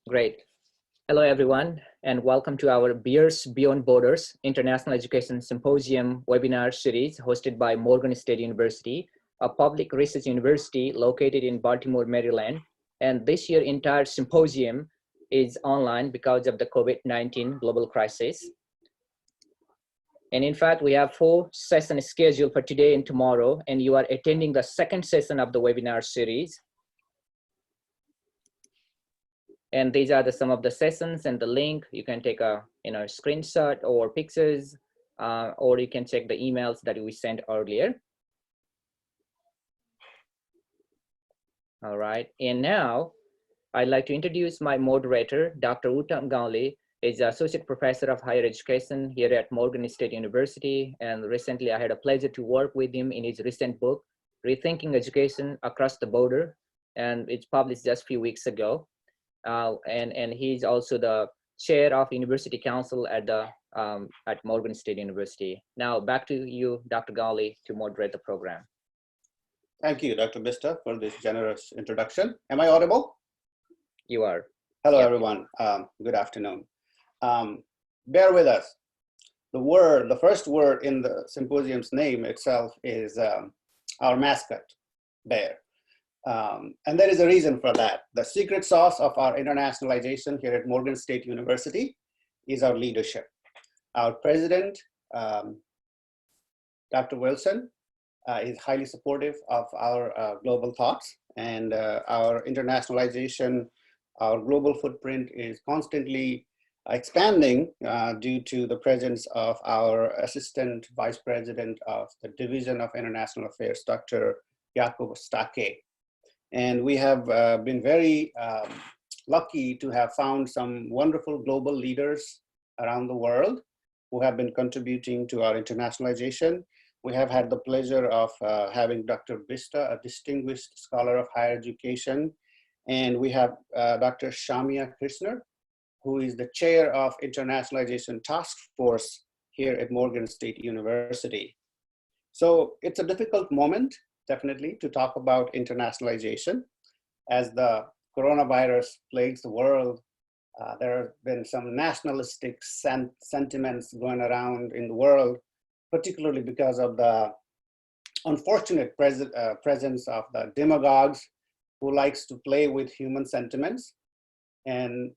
Great. Hello, everyone, and welcome to our Beers Beyond Borders International Education Symposium webinar series hosted by Morgan State University, a public research university located in Baltimore, Maryland. And this year, entire symposium is online because of the COVID-19 global crisis. And in fact, we have 4 sessions scheduled for today and tomorrow, and you are attending the second session of the webinar series. And these are some of the sessions and the link. You can take a screenshot or pictures, or you can check the emails that we sent earlier. All right, and now I'd like to introduce my moderator, Dr. Woodman is Associate Professor of Higher Education here at Morgan State University. And recently I had a pleasure to work with him in his recent book, Rethinking Education Across the Border. And it's published just a few weeks ago. And he's also the chair of University Council at Morgan State University. Now back to you, Dr. Gali, to moderate the program. Thank you, Dr. Bista, for this generous introduction. Am I audible? You are. Hello, everyone. Good afternoon. Bear with us. The first word in the symposium's name itself is our mascot, bear. And there is a reason for that. The secret sauce of our internationalization here at Morgan State University is our leadership. Our president, Dr. Wilson, is highly supportive of our global thoughts, and our internationalization, our global footprint is constantly expanding due to the presence of our Assistant Vice President of the Division of International Affairs, Dr. Jakob Stake. And we have been very lucky to have found some wonderful global leaders around the world who have been contributing to our internationalization. We have had the pleasure of having Dr. Bista, a distinguished scholar of higher education. And we have Dr. Samia Kirchner, who is the chair of Internationalization Task Force here at Morgan State University. So it's a difficult moment, definitely, to talk about internationalization. As the coronavirus plagues the world, there have been some nationalistic sentiments going around in the world, particularly because of the unfortunate presence of the demagogues who likes to play with human sentiments. And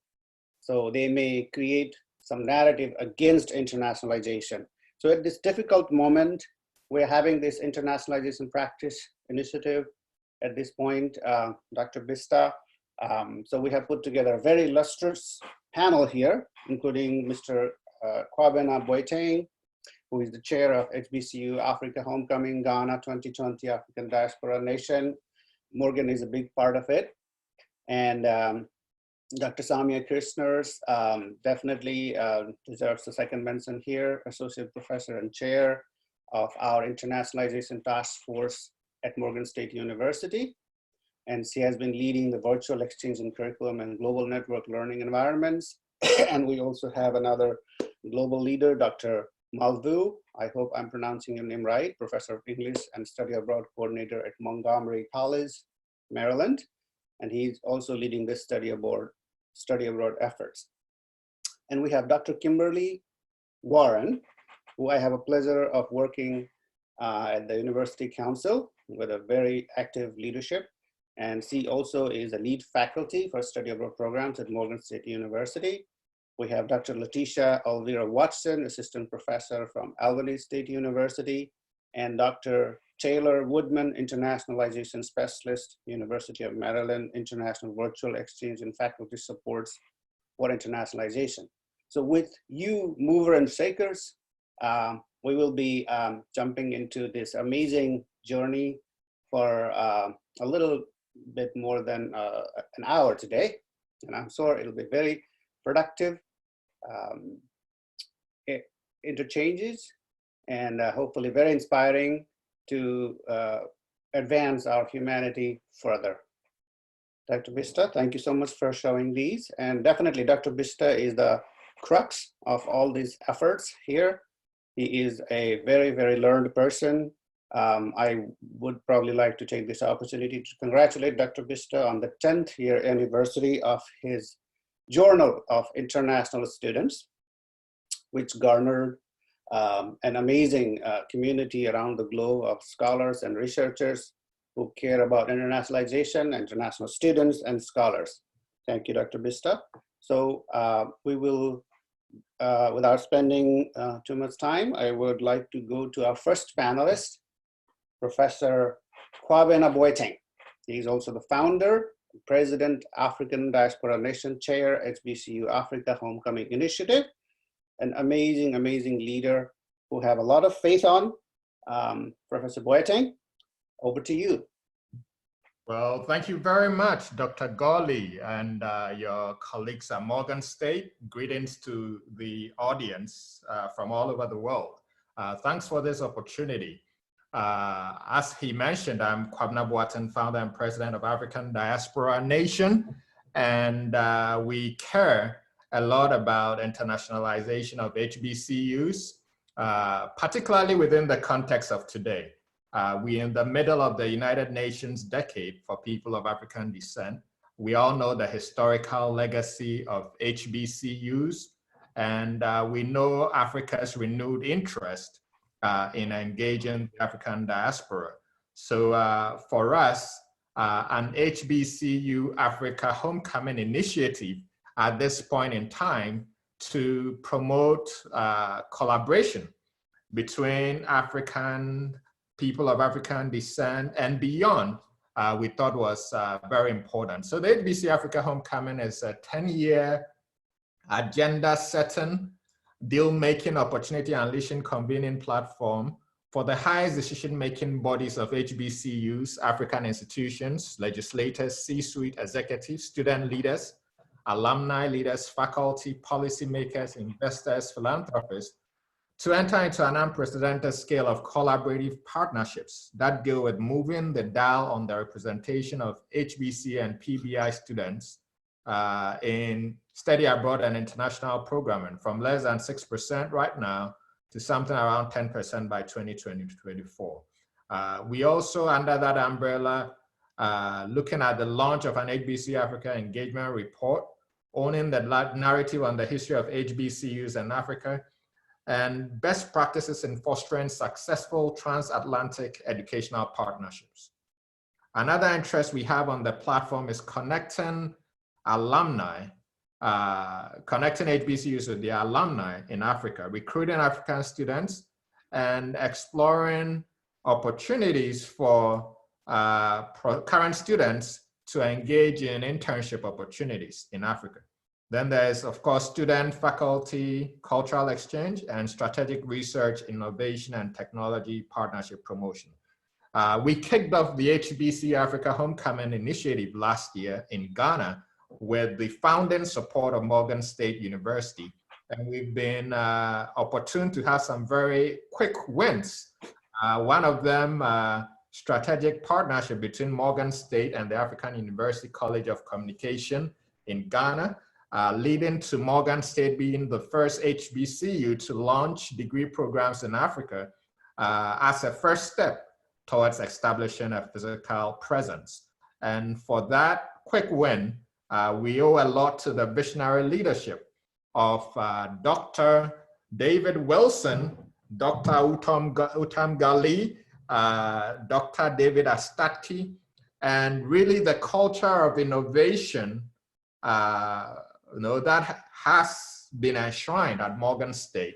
so they may create some narrative against internationalization. So at this difficult moment, we're having this internationalization practice initiative at this point, Dr. Bista. So we have put together a very illustrious panel here, including Mr. Kwabena Boateng, who is the chair of HBCU Africa Homecoming Ghana 2020 African Diaspora Nation. Morgan is a big part of it. And Dr. Samia Kirchner definitely deserves the second mention here, Associate Professor and Chair of our Internationalization Task Force at Morgan State University. And she has been leading the virtual exchange in curriculum and global network learning environments. And we also have another global leader, Dr. Malveaux, I hope I'm pronouncing your name right, Professor of English and Study Abroad Coordinator at Montgomery College, Maryland. And he's also leading this study abroad efforts. And we have Dr. Kimberly Warren, who I have a pleasure of working at the University Council with a very active leadership. And she also is a lead faculty for study abroad programs at Morgan State University. We have Dr. Letitia Elvira Watson, Assistant Professor from Albany State University, and Dr. Taylor Woodman, Internationalization Specialist, University of Maryland, International Virtual Exchange and Faculty Supports for Internationalization. So with you mover and shakers, we will be jumping into this amazing journey for a little bit more than an hour today. And I'm sure it'll be very productive interchanges and hopefully very inspiring to advance our humanity further. Dr. Bista, thank you so much for showing these. And definitely Dr. Bista is the crux of all these efforts here. He is a very, very learned person. I would probably like to take this opportunity to congratulate Dr. Bista on the 10th year anniversary of his Journal of International Students, which garnered an amazing community around the globe of scholars and researchers who care about internationalization, international students, and scholars. Thank you, Dr. Bista. So we will, without spending too much time, I would like to go to our first panelist, Professor Kwabena Boateng. He's also the founder, President, African Diaspora Nation Chair, HBCU Africa Homecoming Initiative, an amazing, amazing leader who have a lot of faith on. Professor Boateng, over to you. Well, thank you very much, Dr. Gawley and your colleagues at Morgan State. Greetings to the audience from all over the world. Thanks for this opportunity. As he mentioned, I'm Kwabena Boateng, founder and president of African Diaspora Nation, and we care a lot about internationalization of HBCUs, particularly within the context of today. We're in the middle of the United Nations decade for people of African descent. We all know the historical legacy of HBCUs, and we know Africa's renewed interest in engaging the African diaspora. So for us, an HBCU Africa Homecoming Initiative at this point in time to promote collaboration between people of African descent and beyond, we thought was very important. So the HBCU Africa Homecoming is a 10-year agenda setting, deal-making, opportunity unleashing, convening platform for the highest decision-making bodies of HBCUs, African institutions, legislators, C-suite executives, student leaders, alumni leaders, faculty, policymakers, investors, philanthropists, to enter into an unprecedented scale of collaborative partnerships that deal with moving the dial on the representation of HBC and PBI students in study abroad and international programming from less than 6% right now to something around 10% by 2020-24. We also, under that umbrella, looking at the launch of an HBCU Africa engagement report, owning the narrative on the history of HBCUs in Africa, and best practices in fostering successful transatlantic educational partnerships. Another interest we have on the platform is connecting alumni, connecting HBCUs with their alumni in Africa, recruiting African students, and exploring opportunities for current students to engage in internship opportunities in Africa. Then there's, of course, student, faculty, cultural exchange, and strategic research, innovation, and technology partnership promotion. We kicked off the HBCU Africa Homecoming Initiative last year in Ghana with the founding support of Morgan State University. And we've been opportune to have some very quick wins. One of them, strategic partnership between Morgan State and the African University College of Communication in Ghana, leading to Morgan State being the first HBCU to launch degree programs in Africa as a first step towards establishing a physical presence. And for that quick win, we owe a lot to the visionary leadership of Dr. David Wilson, Dr. Utam Gali, Dr. David Astatki, and really the culture of innovation that has been enshrined at Morgan State.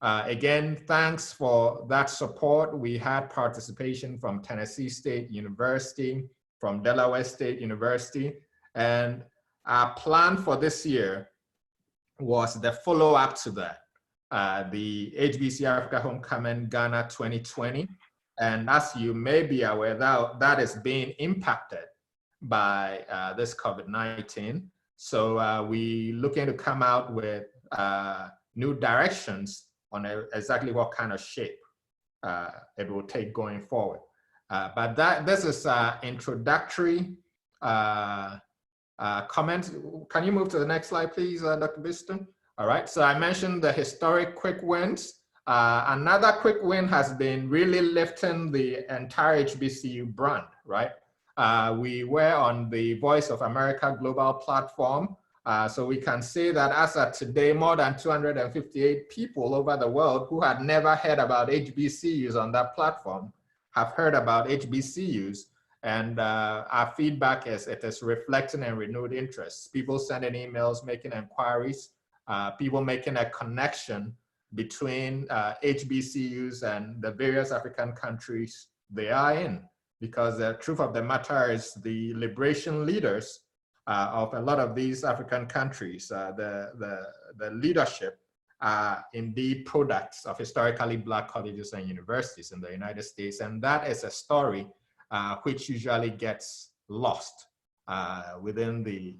Again, thanks for that support. We had participation from Tennessee State University, from Delaware State University, and our plan for this year was the follow-up to that, the HBC Africa Homecoming Ghana 2020. And as you may be aware, that is being impacted by this COVID-19. So we looking to come out with new directions on exactly what kind of shape it will take going forward. But this is introductory comment. Can you move to the next slide, please, Dr. Bista? All right, so I mentioned the historic quick wins. Another quick win has been really lifting the entire HBCU brand, right? we were on the Voice of America Global platform. So we can say that as of today, more than 258 people over the world who had never heard about HBCUs on that platform have heard about HBCUs. And our feedback is it is reflecting a renewed interest. People sending emails, making inquiries, people making a connection between HBCUs and the various African countries they are in. Because the truth of the matter is the liberation leaders of a lot of these African countries, the leadership are indeed products of historically Black colleges and universities in the United States. And that is a story which usually gets lost within the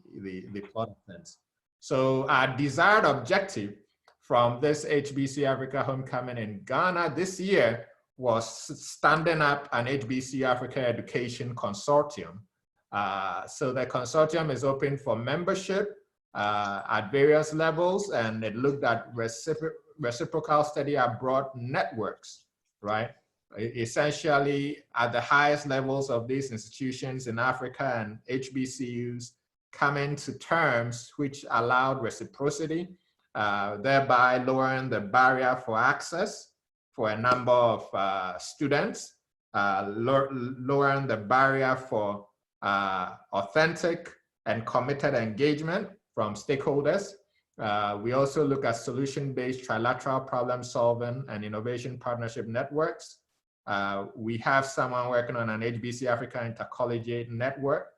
plot of things. So our desired objective from this HBC Africa Homecoming in Ghana this year was standing up an HBC Africa Education Consortium. So the consortium is open for membership at various levels, and it looked at reciprocal study abroad networks, right? Essentially at the highest levels of these institutions in Africa and HBCUs coming to terms which allowed reciprocity, thereby lowering the barrier for access for a number of students, lowering the barrier for authentic and committed engagement from stakeholders. We also look at solution-based trilateral problem solving and innovation partnership networks. We have someone working on an HBC Africa intercollegiate network,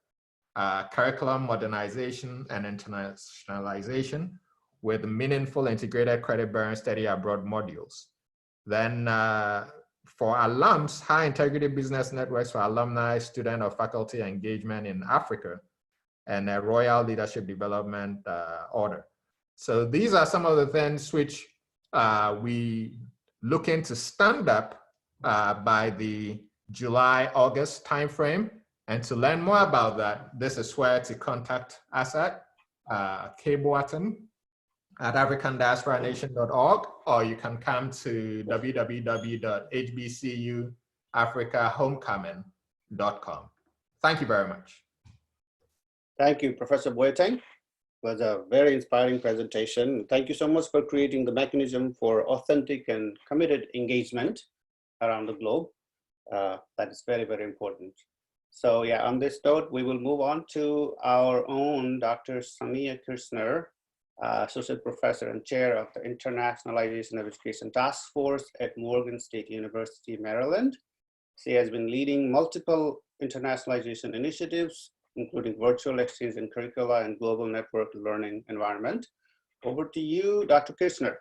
curriculum modernization and internationalization with meaningful integrated credit-bearing study abroad modules. Then for alums, high integrity business networks for alumni, student or faculty engagement in Africa, and a royal leadership development order. So these are some of the things which we looking to stand up by the July-August timeframe. And to learn more about that, this is where to contact us at Boateng at africandiasporanation.org, or you can come to www.hbcufricahomecoming.com. Thank you very much. Thank you, Professor Boateng. It was a very inspiring presentation. Thank you so much for creating the mechanism for authentic and committed engagement around the globe. That is very, very important. So yeah, on this note, we will move on to our own Dr. Samia Kirchner, Associate Professor and Chair of the Internationalization of Education Task Force at Morgan State University, Maryland. She has been leading multiple internationalization initiatives, including virtual exchange in curricula and global network learning environment. Over to you, Dr. Kirchner.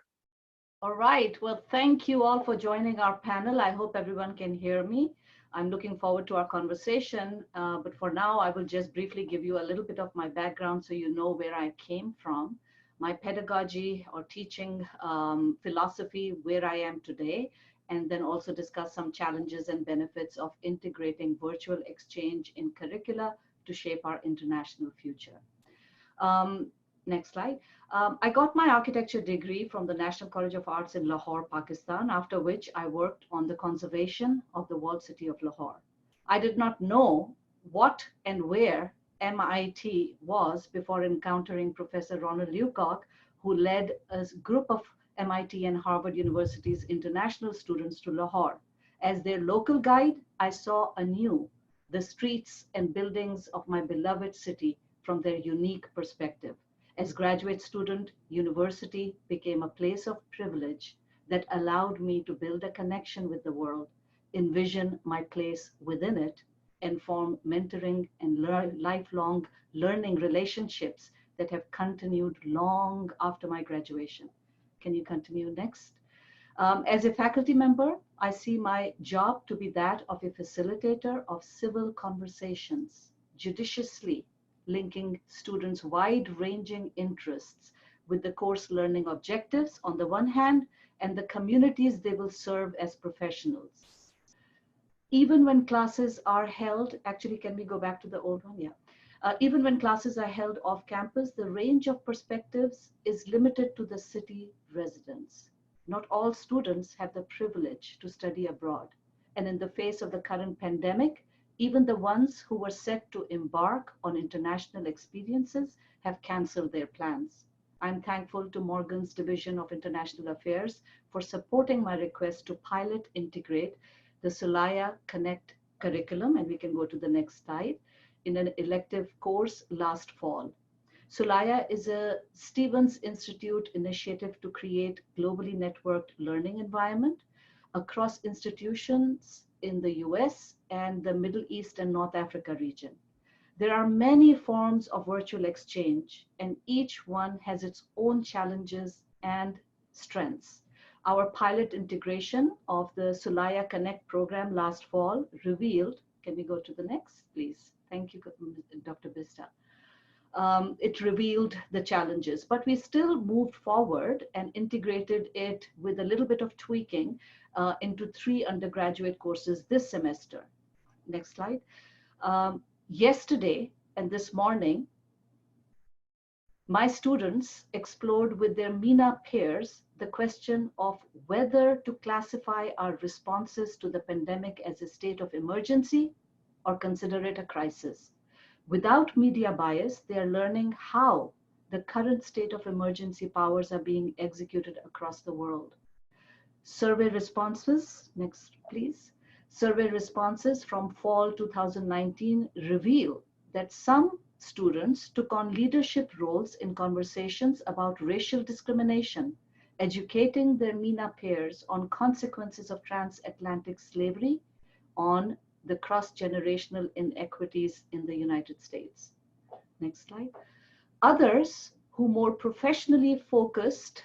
All right, well, thank you all for joining our panel. I hope everyone can hear me. I'm looking forward to our conversation, but for now, I will just briefly give you a little bit of my background so you know where I came from, my pedagogy or teaching philosophy, where I am today, and then also discuss some challenges and benefits of integrating virtual exchange in curricula to shape our international future. Next slide. I got my architecture degree from the National College of Arts in Lahore, Pakistan, after which I worked on the conservation of the walled city of Lahore. I did not know what and where MIT was before encountering Professor Ronald Leacock, who led a group of MIT and Harvard University's international students to Lahore. As their local guide, I saw anew the streets and buildings of my beloved city from their unique perspective. As graduate student, university became a place of privilege that allowed me to build a connection with the world, envision my place within it, and form mentoring and lifelong learning relationships that have continued long after my graduation. Can you continue next? As a faculty member, I see my job to be that of a facilitator of civil conversations, judiciously linking students' wide-ranging interests with the course learning objectives on the one hand, and the communities they will serve as professionals. Even when classes are held, actually, can we go back to the old one? Yeah. Even when classes are held off campus, the range of perspectives is limited to the city residents. Not all students have the privilege to study abroad. And in the face of the current pandemic, Even the ones who were set to embark on international experiences have canceled their plans. I'm thankful to Morgan's Division of International Affairs for supporting my request to pilot integrate the Solaya Connect curriculum, and we can go to the next slide, in an elective course last fall. Solaya is a Stevens Institute initiative to create globally networked learning environment across institutions in the US and the Middle East and North Africa region. There are many forms of virtual exchange, and each one has its own challenges and strengths. Our pilot integration of the Solaya Connect program last fall revealed, can we go to the next, please? Thank you, Dr. Bista. It revealed the challenges, but we still moved forward and integrated it with a little bit of tweaking into 3 undergraduate courses this semester. Next slide. Yesterday and this morning, my students explored with their MENA peers the question of whether to classify our responses to the pandemic as a state of emergency or consider it a crisis. Without media bias, they are learning how the current state of emergency powers are being executed across the world. Survey responses, next please. Survey responses from fall 2019 reveal that some students took on leadership roles in conversations about racial discrimination, educating their MENA peers on consequences of transatlantic slavery, on the cross-generational inequities in the United States. Next slide. Others who were more professionally focused,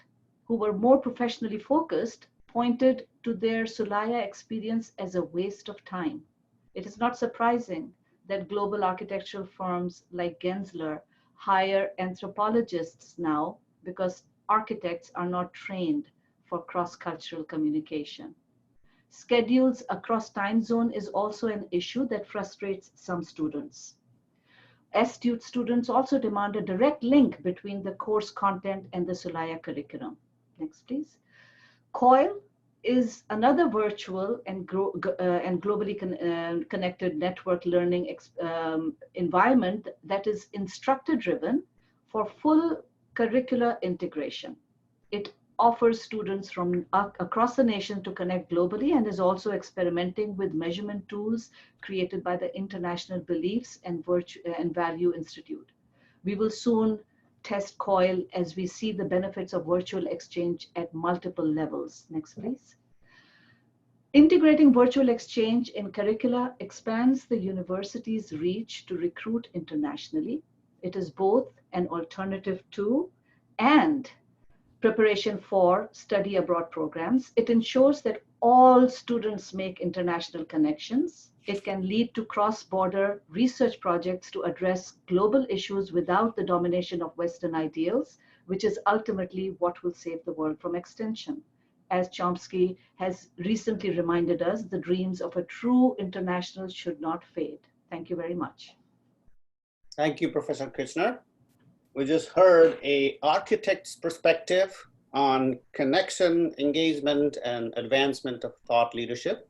pointed to their Solaya experience as a waste of time. It is not surprising that global architectural firms like Gensler hire anthropologists now because architects are not trained for cross-cultural communication. Schedules across time zone is also an issue that frustrates some students. Astute students also demand a direct link between the course content and the Solaya curriculum. Next, please. COIL is another virtual and globally connected network learning environment that is instructor-driven for full curricular integration. It offers students from across the nation to connect globally and is also experimenting with measurement tools created by the International Beliefs and Value Institute. We will soon test COIL as we see the benefits of virtual exchange at multiple levels. Next, please. Integrating virtual exchange in curricula expands the university's reach to recruit internationally. It is both an alternative to and preparation for study abroad programs. It ensures that all students make international connections. It can lead to cross-border research projects to address global issues without the domination of Western ideals, which is ultimately what will save the world from extinction. As Chomsky has recently reminded us, the dreams of a true international should not fade. Thank you very much. Thank you, Professor Kirchner. We just heard an architect's perspective on connection, engagement, and advancement of thought leadership.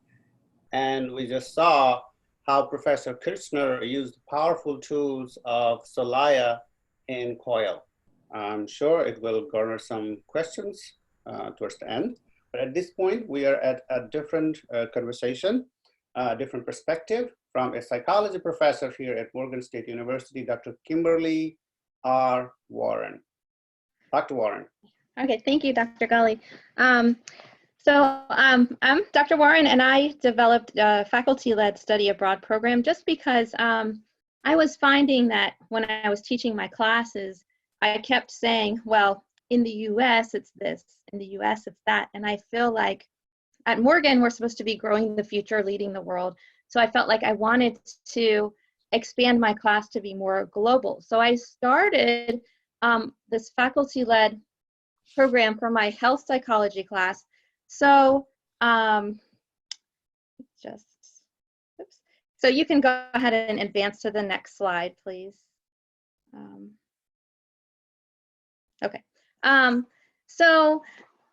And we just saw how Professor Kirchner used powerful tools of Solaya in COIL. I'm sure it will garner some questions towards the end. But at this point, we are at a different conversation, different perspective from a psychology professor here at Morgan State University, Dr. Kimberly R. Warren. Dr. Warren. Okay, thank you, Dr. Gully. I'm Dr. Warren, and I developed a faculty-led study abroad program just because I was finding that when I was teaching my classes, I kept saying, well, in the US, it's this, in the US, it's that. And I feel like at Morgan, we're supposed to be growing the future, leading the world. So I felt like I wanted to expand my class to be more global. So I started this faculty-led program for my health psychology class. So so you can go ahead and advance to the next slide, please. Okay. So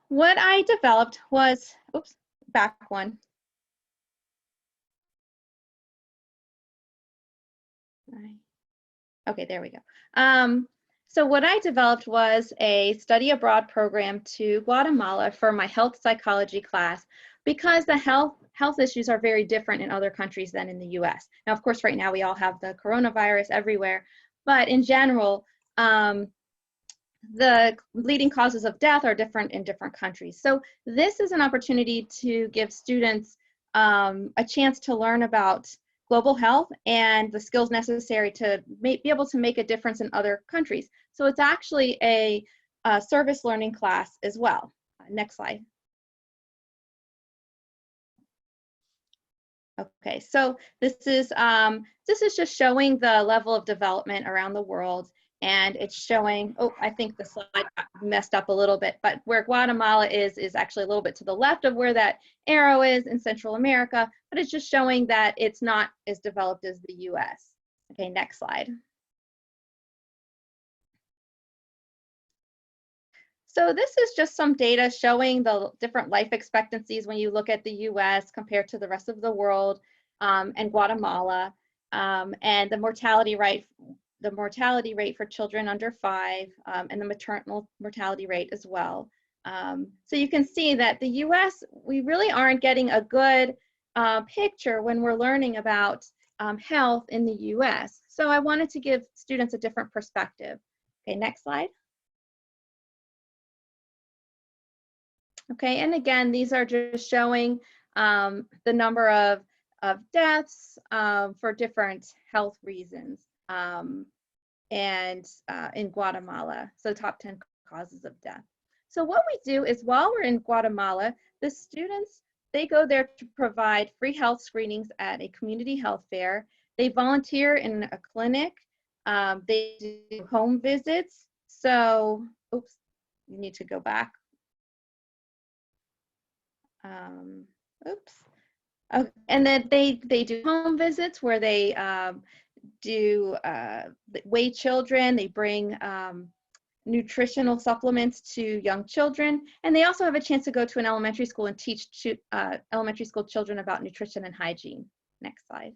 what I developed was, oops, back one. Okay, there we go. So what I developed was a study abroad program to Guatemala for my health psychology class, because the health issues are very different in other countries than in the US. Now, of course, right now we all have the coronavirus everywhere, but in general, the leading causes of death are different in different countries. So this is an opportunity to give students a chance to learn about global health and the skills necessary to be able to make a difference in other countries. So it's actually a service learning class as well. Next slide. Okay, so this is just showing the level of development around the world, and it's showing, oh, I think the slide got messed up a little bit, but where Guatemala is actually a little bit to the left of where that arrow is in Central America, but it's just showing that it's not as developed as the US. Okay, next slide. So this is just some data showing the different life expectancies when you look at the US compared to the rest of the world and Guatemala, and the mortality rate for children under 5, and the maternal mortality rate as well. So you can see that the US, we really aren't getting a good picture when we're learning about health in the US. So I wanted to give students a different perspective. Okay, next slide. Okay, and again, these are just showing the number of deaths for different health reasons and in Guatemala, so top 10 causes of death. So what we do is while we're in Guatemala, the students, they go there to provide free health screenings at a community health fair. They volunteer in a clinic. They do home visits. So, oops, you need to go back. And then they do home visits where they do weigh children. They bring nutritional supplements to young children, and they also have a chance to go to an elementary school and teach elementary school children about nutrition and hygiene. Next slide.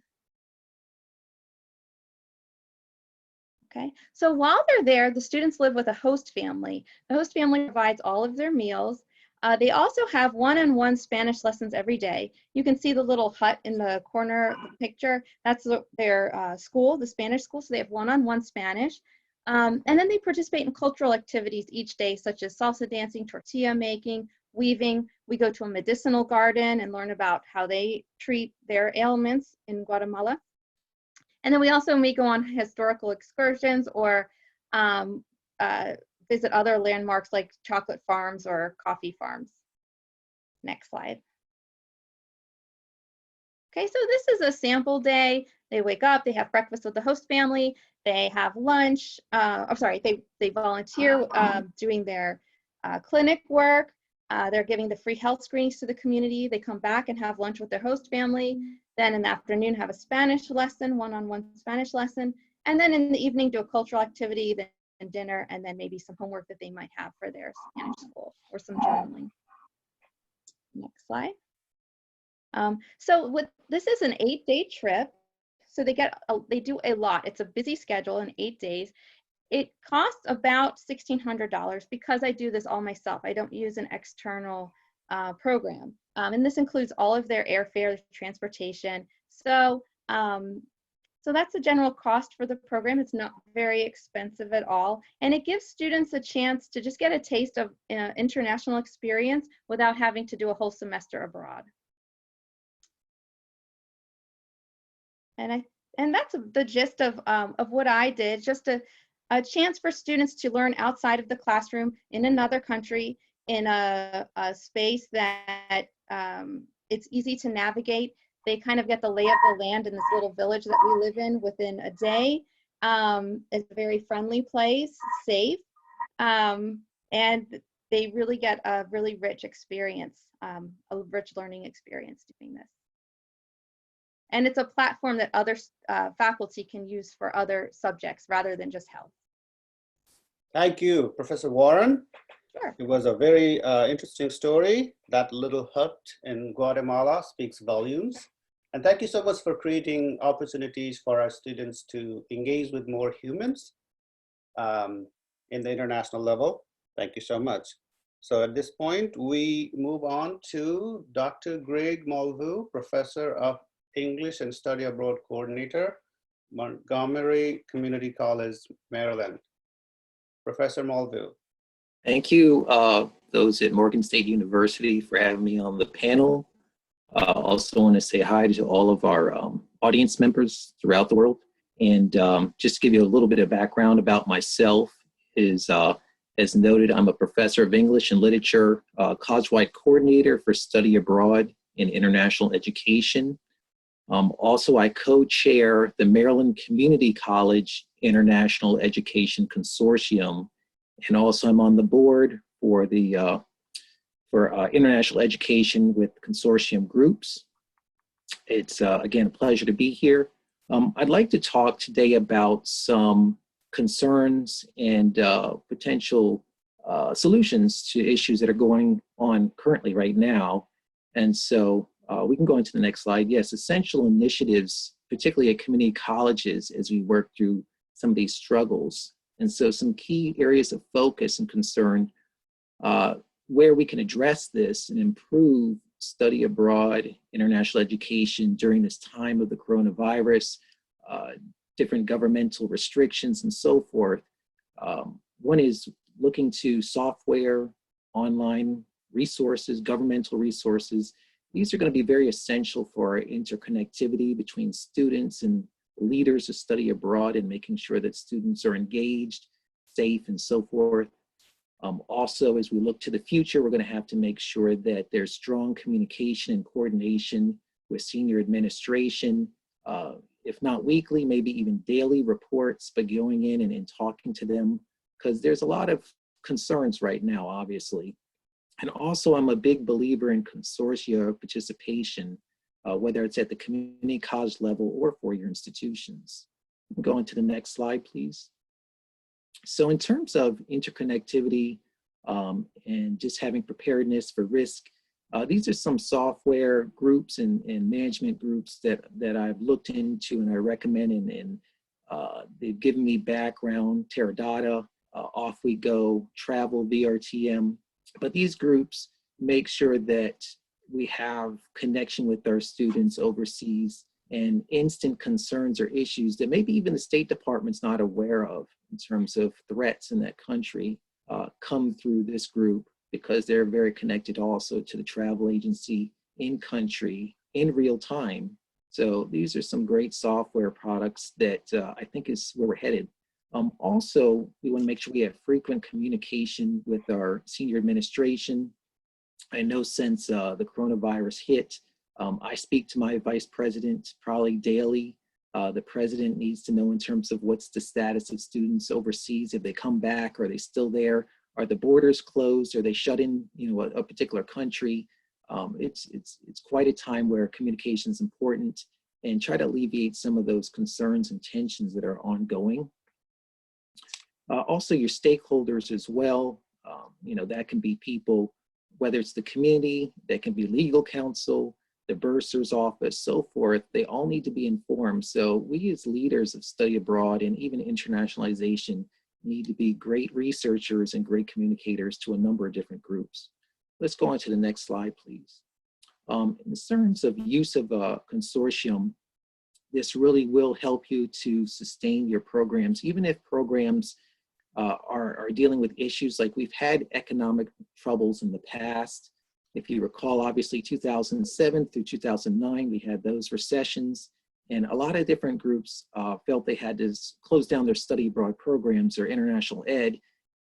Okay, so while they're there, the students live with a host family. The host family provides all of their meals. They also have one-on-one Spanish lessons every day. You can see the little hut in the corner of the picture. That's their school, the Spanish school, so they have one-on-one Spanish. And then they participate in cultural activities each day, such as salsa dancing, tortilla making, weaving. We go to a medicinal garden and learn about how they treat their ailments in Guatemala. And then we also may go on historical excursions or visit other landmarks like chocolate farms or coffee farms. Next slide. Okay, so this is a sample day. They wake up, they have breakfast with the host family, they have lunch, they volunteer doing their clinic work. They're giving the free health screenings to the community. They come back and have lunch with their host family. Then in the afternoon have a Spanish lesson, one-on-one Spanish lesson. And then in the evening do a cultural activity, then dinner, and then maybe some homework that they might have for their Spanish school or some journaling. Next slide. This is an 8-day trip. So they do a lot. It's a busy schedule in 8 days. It costs about $1,600 because I do this all myself. I don't use an external program. And this includes all of their airfare, transportation. So that's the general cost for the program. It's not very expensive at all. And it gives students a chance to just get a taste of international experience without having to do a whole semester abroad. And that's the gist of what I did, just a chance for students to learn outside of the classroom in another country, in a space that it's easy to navigate. They kind of get the lay of the land in this little village that we live in within a day. It's a very friendly place, safe, and they really get a really rich experience, a rich learning experience doing this. And it's a platform that other faculty can use for other subjects rather than just health. Thank you, Professor Warren. Sure. It was a very interesting story. That little hut in Guatemala speaks volumes. And thank you so much for creating opportunities for our students to engage with more humans in the international level. Thank you so much. So at this point, we move on to Dr. Greg Malveaux, Professor of English and Study Abroad Coordinator, Montgomery Community College, Maryland. Professor Malveaux. Thank you, those at Morgan State University, for having me on the panel. Also want to say hi to all of our audience members throughout the world. And just to give you a little bit of background about myself is, as noted, I'm a professor of English and literature, college-wide coordinator for study abroad in international education. Also, I co-chair the Maryland Community College International Education Consortium. And also I'm on the board for the international education with consortium groups. It's again a pleasure to be here. I'd like to talk today about some concerns and potential solutions to issues that are going on currently right now. And so we can go into the next slide. Yes, essential initiatives, particularly at community colleges as we work through some of these struggles. And so some key areas of focus and concern where we can address this and improve study abroad, international education during this time of the coronavirus, different governmental restrictions and so forth. One is looking to software, online resources, governmental resources. These are going to be very essential for our interconnectivity between students and leaders of study abroad and making sure that students are engaged, safe, and so forth. Also, as we look to the future, we're going to have to make sure that there's strong communication and coordination with senior administration, if not weekly, maybe even daily reports, but going in and talking to them, because there's a lot of concerns right now, obviously. And also, I'm a big believer in consortia participation, whether it's at the community college level or four-year institutions. Go into the next slide, please. So in terms of interconnectivity and just having preparedness for risk, these are some software groups and management groups that I've looked into and I recommend, and they've given me background: Teradata, Off We Go, Travel, VRTM. But these groups make sure that we have connection with our students overseas and instant concerns or issues that maybe even the State Department's not aware of in terms of threats in that country come through this group, because they're very connected also to the travel agency in country in real time. So these are some great software products that I think is where we're headed. Also, we want to make sure we have frequent communication with our senior administration. I know since the coronavirus hit, I speak to my vice president probably daily. The president needs to know in terms of what's the status of students overseas. If they come back, are they still there? Are the borders closed? Are they shut in, a particular country? It's quite a time where communication is important, and try to alleviate some of those concerns and tensions that are ongoing. Also, your stakeholders as well. That can be people, whether it's the community, that can be legal counsel, the bursar's office, so forth. They all need to be informed. So we as leaders of study abroad and even internationalization need to be great researchers and great communicators to a number of different groups. Let's go on to the next slide, please. In terms of use of a consortium, this really will help you to sustain your programs, even if programs are dealing with issues like we've had economic troubles in the past. If you recall, obviously 2007 through 2009, we had those recessions, and a lot of different groups felt they had to close down their study abroad programs or international ed,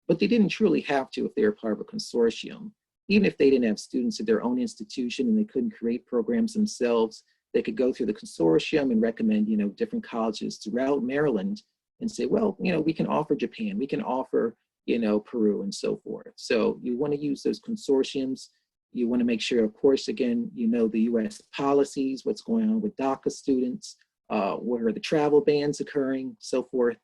but they didn't truly have to if they were part of a consortium. Even if they didn't have students at their own institution and they couldn't create programs themselves, they could go through the consortium and recommend, different colleges throughout Maryland and say, well, we can offer Japan, we can offer, Peru and so forth. So you want to use those consortiums. You want to make sure, of course, again, the US policies, what's going on with DACA students, what are the travel bans occurring, so forth.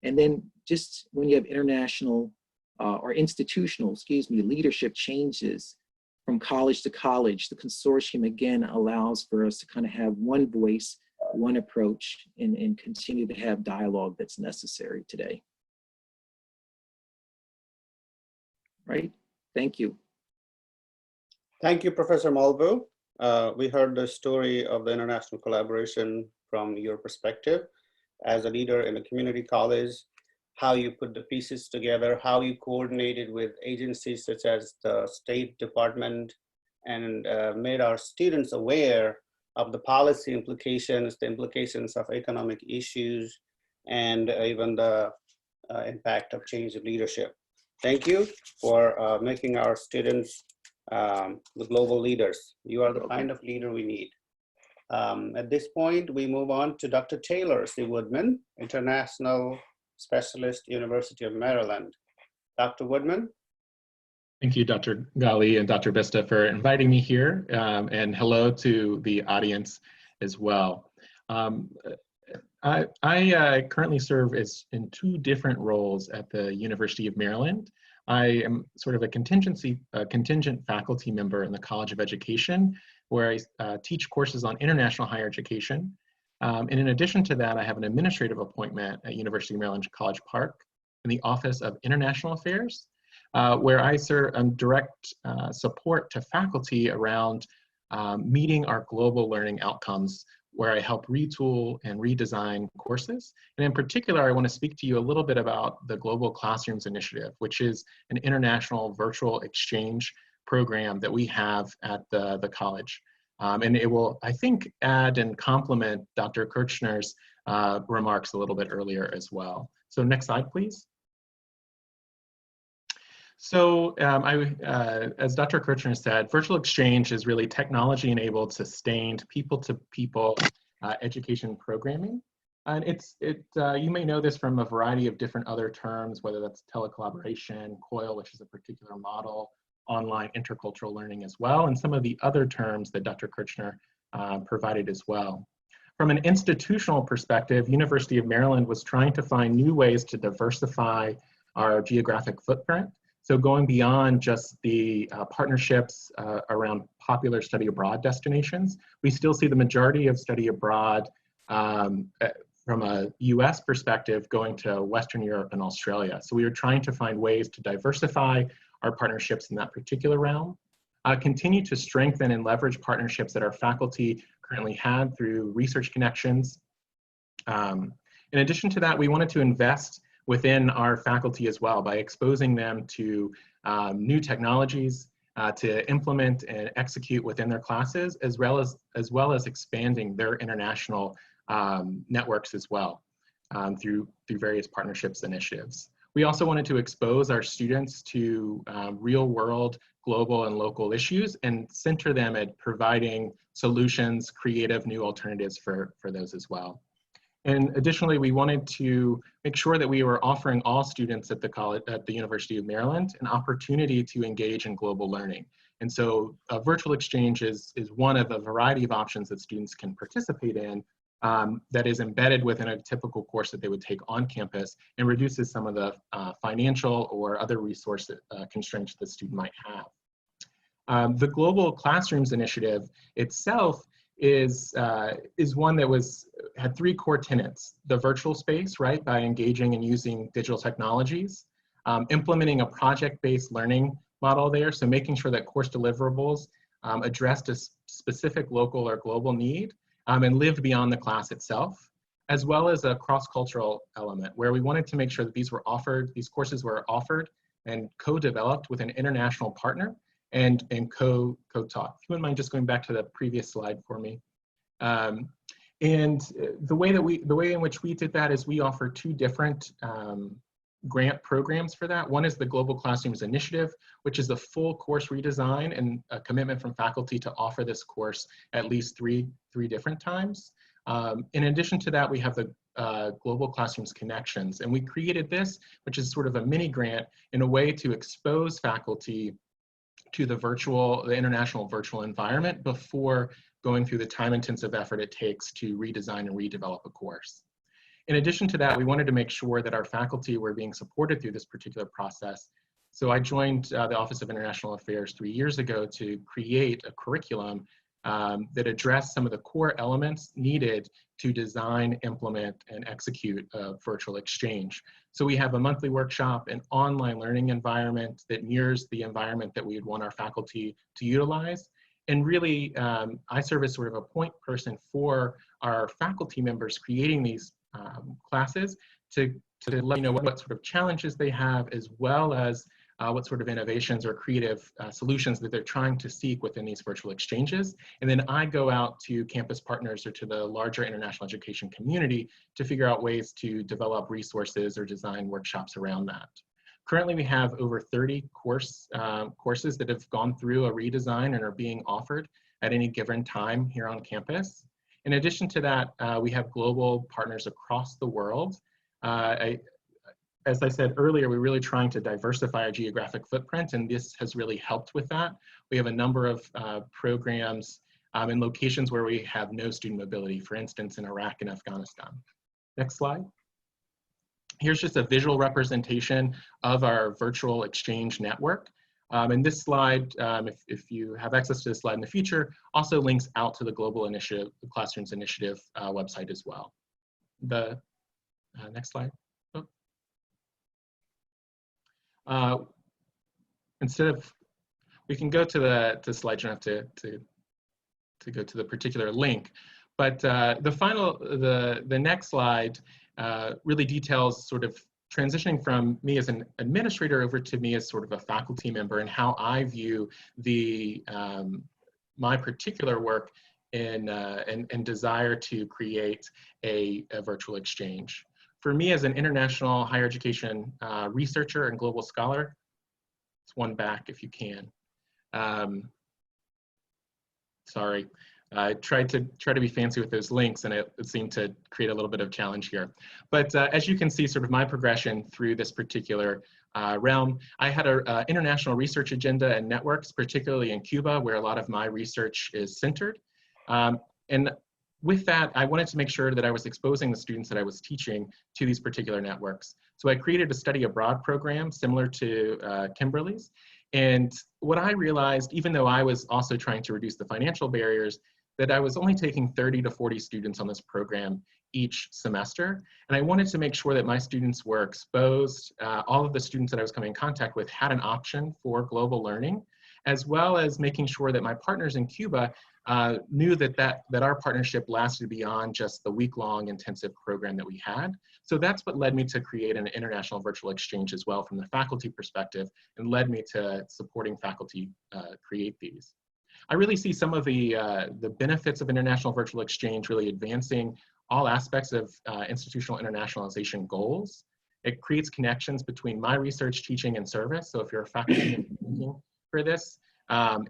And then just when you have international or institutional, leadership changes, from college to college. The consortium, again, allows for us to kind of have one voice, one approach, and continue to have dialogue that's necessary today. Right? Thank you. Thank you, Professor Malveaux. We heard the story of the international collaboration from your perspective as a leader in a community college, how you put the pieces together, how you coordinated with agencies such as the State Department, and made our students aware of the policy implications, the implications of economic issues, and even the impact of change of leadership. Thank you for making our students the global leaders. You are the kind of leader we need. At this point, we move on to Dr. Taylor C. Woodman, International Specialist, University of Maryland. Dr. Woodman. Thank you, Dr. Ghali and Dr. Vista, for inviting me here, and hello to the audience as well. I currently serve in two different roles at the University of Maryland. I am sort of a contingent faculty member in the College of Education, where I teach courses on international higher education. And in addition to that, I have an administrative appointment at University of Maryland College Park in the Office of International Affairs, where I serve direct support to faculty around meeting our global learning outcomes, where I help retool and redesign courses. And in particular, I want to speak to you a little bit about the Global Classrooms Initiative, which is an international virtual exchange program that we have at the college. And it will, I think, add and complement Dr. Kirchner's remarks a little bit earlier as well. So next slide, please. So as Dr. Kirchner said, virtual exchange is really technology-enabled, sustained, people-to-people education programming. And you may know this from a variety of different other terms, whether that's telecollaboration, COIL, which is a particular model, online intercultural learning as well, and some of the other terms that Dr. Kirchner provided as well. From an institutional perspective, University of Maryland was trying to find new ways to diversify our geographic footprint. So going beyond just the partnerships around popular study abroad destinations, we still see the majority of study abroad from a US perspective going to Western Europe and Australia. So we were trying to find ways to diversify our partnerships in that particular realm, continue to strengthen and leverage partnerships that our faculty currently had through research connections. In addition to that, we wanted to invest within our faculty as well by exposing them to new technologies to implement and execute within their classes, as well as expanding their international networks as well through various partnerships initiatives. We also wanted to expose our students to real world, global and local issues and center them at providing solutions, creative new alternatives for those as well. And additionally, we wanted to make sure that we were offering all students at the University of Maryland an opportunity to engage in global learning. And so virtual exchange is one of a variety of options that students can participate in that is embedded within a typical course that they would take on campus and reduces some of the financial or other resource constraints that the student might have. The Global Classrooms Initiative itself is one that had three core tenets: the virtual space, right, by engaging and using digital technologies, implementing a project-based learning model there, so making sure that course deliverables addressed a specific local or global need and lived beyond the class itself, as well as a cross-cultural element where we wanted to make sure that these courses were offered and co-developed with an international partner and co-taught. If you wouldn't mind just going back to the previous slide for me. And the way in which we did that is we offer two different grant programs for that. One is the Global Classrooms Initiative, which is the full course redesign and a commitment from faculty to offer this course at least three different times. In addition to that, we have the Global Classrooms Connections, and we created this, which is sort of a mini grant in a way to expose faculty to the international virtual environment before going through the time-intensive effort it takes to redesign and redevelop a course. In addition to that, we wanted to make sure that our faculty were being supported through this particular process So I joined the Office of International Affairs 3 years ago to create a curriculum that addressed some of the core elements needed to design, implement, and execute a virtual exchange. So we have a monthly workshop, an online learning environment that mirrors the environment that we would want our faculty to utilize. And really, I serve as sort of a point person for our faculty members creating these classes to let you know what sort of challenges they have, as well as what sort of innovations or creative solutions that they're trying to seek within these virtual exchanges. And then I go out to campus partners or to the larger international education community to figure out ways to develop resources or design workshops around that. Currently, we have over 30 courses that have gone through a redesign and are being offered at any given time here on campus. In addition to that, we have global partners across the world. As I said earlier, we're really trying to diversify our geographic footprint, and this has really helped with that. We have a number of programs in locations where we have no student mobility, for instance, in Iraq and Afghanistan. Next slide. Here's just a visual representation of our virtual exchange network. And this slide, if you have access to this slide in the future, also links out to the Global Initiative, the Classrooms Initiative website as well. The next slide. Instead of, we can go to the slide, you don't have to go to the particular link, but the next slide really details sort of transitioning from me as an administrator over to me as sort of a faculty member, and how I view the my particular work and desire to create a virtual exchange. For me as an international higher education researcher and global scholar, it's one back if you can. Sorry, I tried to be fancy with those links, and it seemed to create a little bit of challenge here. But as you can see, sort of my progression through this particular realm, I had an international research agenda and networks, particularly in Cuba, where a lot of my research is centered. And with that, I wanted to make sure that I was exposing the students that I was teaching to these particular networks. So I created a study abroad program similar to Kimberly's. And what I realized, even though I was also trying to reduce the financial barriers, that I was only taking 30 to 40 students on this program each semester. And I wanted to make sure that my students were exposed, all of the students that I was coming in contact with had an option for global learning, as well as making sure that my partners in Cuba knew that our partnership lasted beyond just the week-long intensive program that we had. So that's what led me to create an international virtual exchange as well from the faculty perspective, and led me to supporting faculty create these. I really see some of the benefits of international virtual exchange really advancing all aspects of institutional internationalization goals. It creates connections between my research, teaching, and service. So if you're a faculty member looking for this,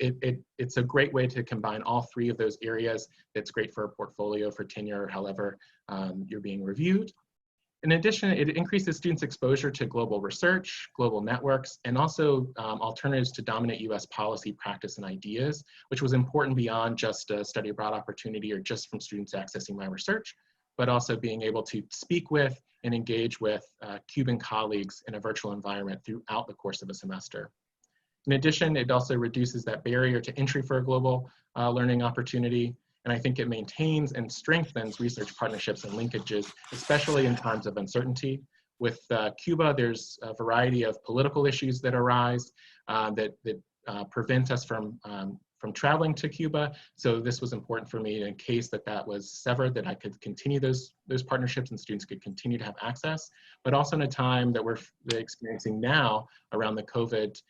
it's a great way to combine all three of those areas. It's great for a portfolio, for tenure, however you're being reviewed. In addition, it increases students' exposure to global research, global networks, and also alternatives to dominant US policy, practice, and ideas, which was important beyond just a study abroad opportunity or just from students accessing my research, but also being able to speak with and engage with Cuban colleagues in a virtual environment throughout the course of a semester. In addition, it also reduces that barrier to entry for a global learning opportunity. And I think it maintains and strengthens research partnerships and linkages, especially in times of uncertainty. With Cuba, there's a variety of political issues that arise that prevent us from traveling to Cuba. So this was important for me in case that was severed, that I could continue those partnerships and students could continue to have access, but also in a time that we're experiencing now around the COVID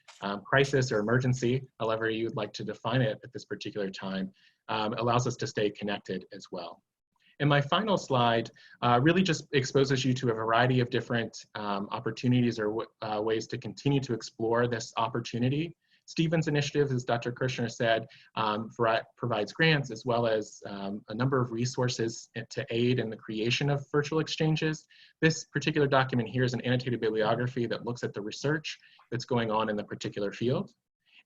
crisis or emergency, however you'd like to define it at this particular time, allows us to stay connected as well. And my final slide really just exposes you to a variety of different opportunities or ways to continue to explore this opportunity. Stephen's initiative, as Dr. Kirchner said, provides grants as well as a number of resources to aid in the creation of virtual exchanges. This particular document here is an annotated bibliography that looks at the research that's going on in the particular field.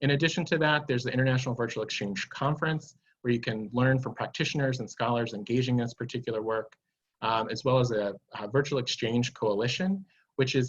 In addition to that, there's the International Virtual Exchange Conference, where you can learn from practitioners and scholars engaging in this particular work, as well as a virtual exchange coalition, which is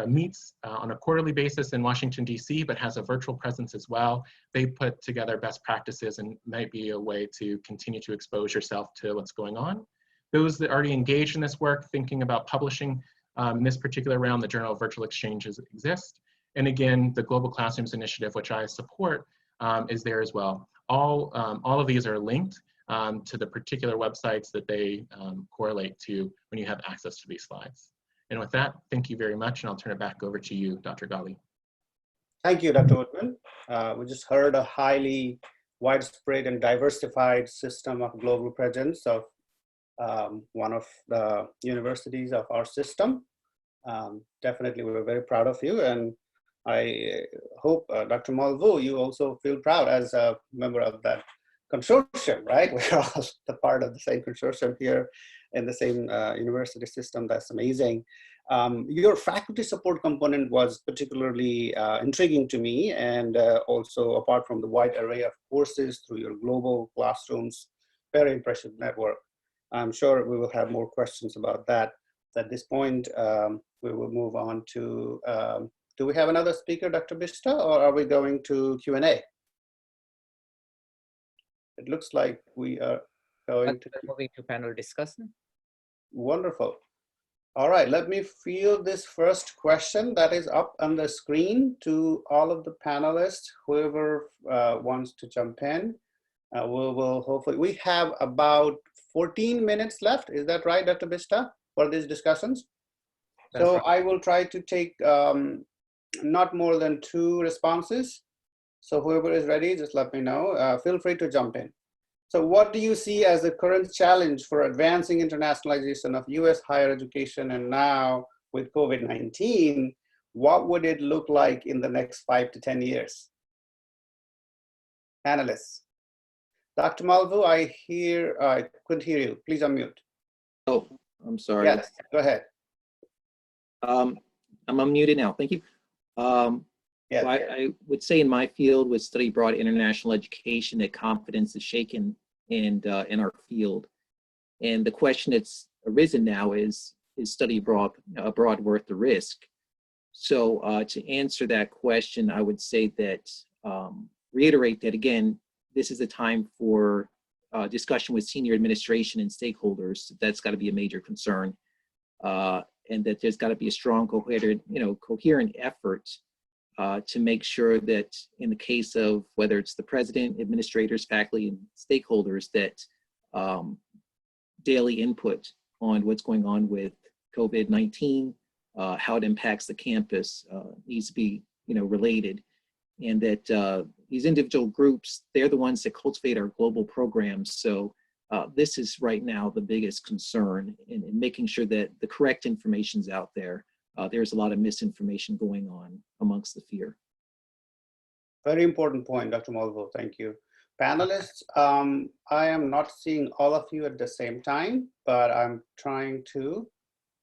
meets on a quarterly basis in Washington, D.C., but has a virtual presence as well. They put together best practices and might be a way to continue to expose yourself to what's going on. Those that are already engaged in this work, thinking about publishing in this particular round, the Journal of Virtual Exchanges exist. And again, the Global Classrooms Initiative, which I support, is there as well. All of these are linked to the particular websites that they correlate to when you have access to these slides. And with that, thank you very much, and I'll turn it back over to you, Dr. Ghali. Thank you, Dr. Woodman. We just heard a highly widespread and diversified system of global presence of one of the universities of our system. Definitely, we're very proud of you, and I hope, Dr. Malveaux, you also feel proud as a member of that consortium, right? We're all the part of the same consortium here in the same university system. That's amazing. Your faculty support component was particularly intriguing to me, and also apart from the wide array of courses through your global classrooms, very impressive network. I'm sure we will have more questions about that. At this point, we will move on to, do we have another speaker, Dr. Bista, or are we going to Q&A? It looks like we are going to. Moving to panel discussion. Wonderful. All right, let me field this first question that is up on the screen to all of the panelists, whoever wants to jump in. We'll hopefully, we have about 14 minutes left. Is that right, Dr. Bista, for these discussions? That's so right. I will try to take not more than 2 responses. So whoever is ready, just let me know. Feel free to jump in. So what do you see as the current challenge for advancing internationalization of US higher education? And now with COVID-19, what would it look like in the next 5 to 10 years? Panelists. Dr. Malveaux, I couldn't hear you. Please unmute. Oh, I'm sorry. Yes, go ahead. I'm unmuted now. Thank you. Yes. So I would say in my field with study abroad international education that confidence is shaken in our field. And the question that's arisen now is study abroad worth the risk? So to answer that question, I would say that, reiterate that again, this is a time for discussion with senior administration and stakeholders. That's got to be a major concern. And that there's got to be a strong, coherent effort to make sure that in the case of whether it's the president, administrators, faculty, and stakeholders, that daily input on what's going on with COVID-19, how it impacts the campus needs to be related, and that these individual groups, they're the ones that cultivate our global programs. So this is right now the biggest concern in making sure that the correct information's out there. There's a lot of misinformation going on amongst the fear. Very important point, Dr. Malveaux, thank you. Panelists, I am not seeing all of you at the same time, but I'm trying to.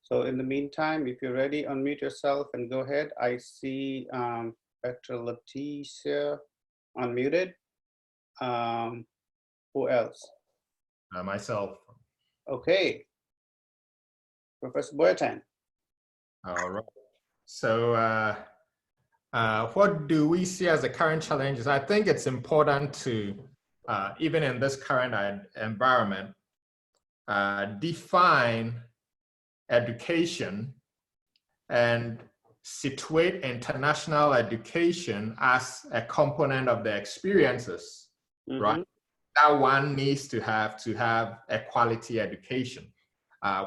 So in the meantime, if you're ready, unmute yourself and go ahead. I see Dr. Leticia unmuted. Who else? Myself. Okay. Professor Boateng. All right. So what do we see as the current challenges? I think it's important to, even in this current environment, define education and situate international education as a component of the experiences, right? That one needs to have a quality education.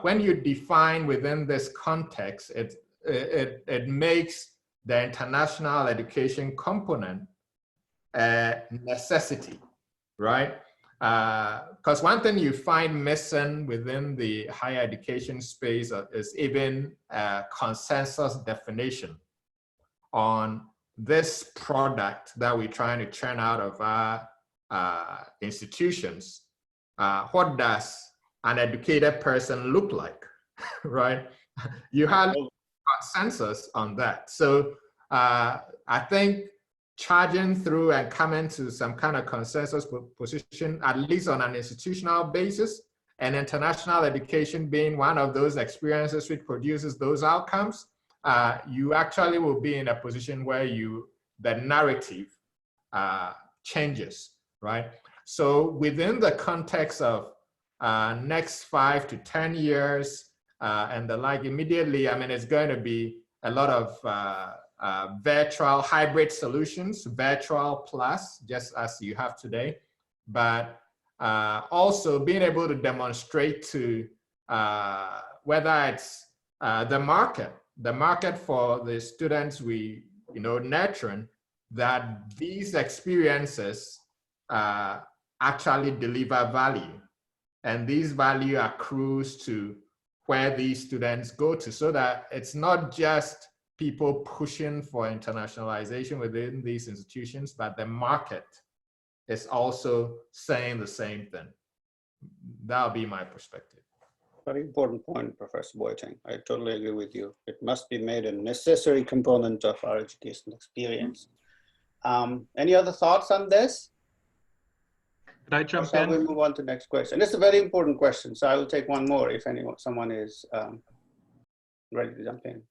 When you define within this context, it makes the international education component a necessity, right? Because one thing you find missing within the higher education space is even a consensus definition on this product that we're trying to churn out of our institutions. What does an educated person look like, right? You have consensus on that. So I think charging through and coming to some kind of consensus position, at least on an institutional basis, and international education being one of those experiences which produces those outcomes, you actually will be in a position where the narrative changes, right? So within the context of next 5 to 10 years and the like, immediately, I mean, it's going to be a lot of virtual hybrid solutions, virtual plus, just as you have today, but also being able to demonstrate to whether it's the market for the students we nurturing, that these experiences actually deliver value, and these value accrues to where these students go to, so that it's not just people pushing for internationalization within these institutions, but the market is also saying the same thing. That'll be my perspective. Very important point, Professor Boateng. I totally agree with you. It must be made a necessary component of our educational experience. Any other thoughts on this? Could I jump in? in? We'll move on to the next question. It's a very important question, so I will take one more if someone is ready to jump in.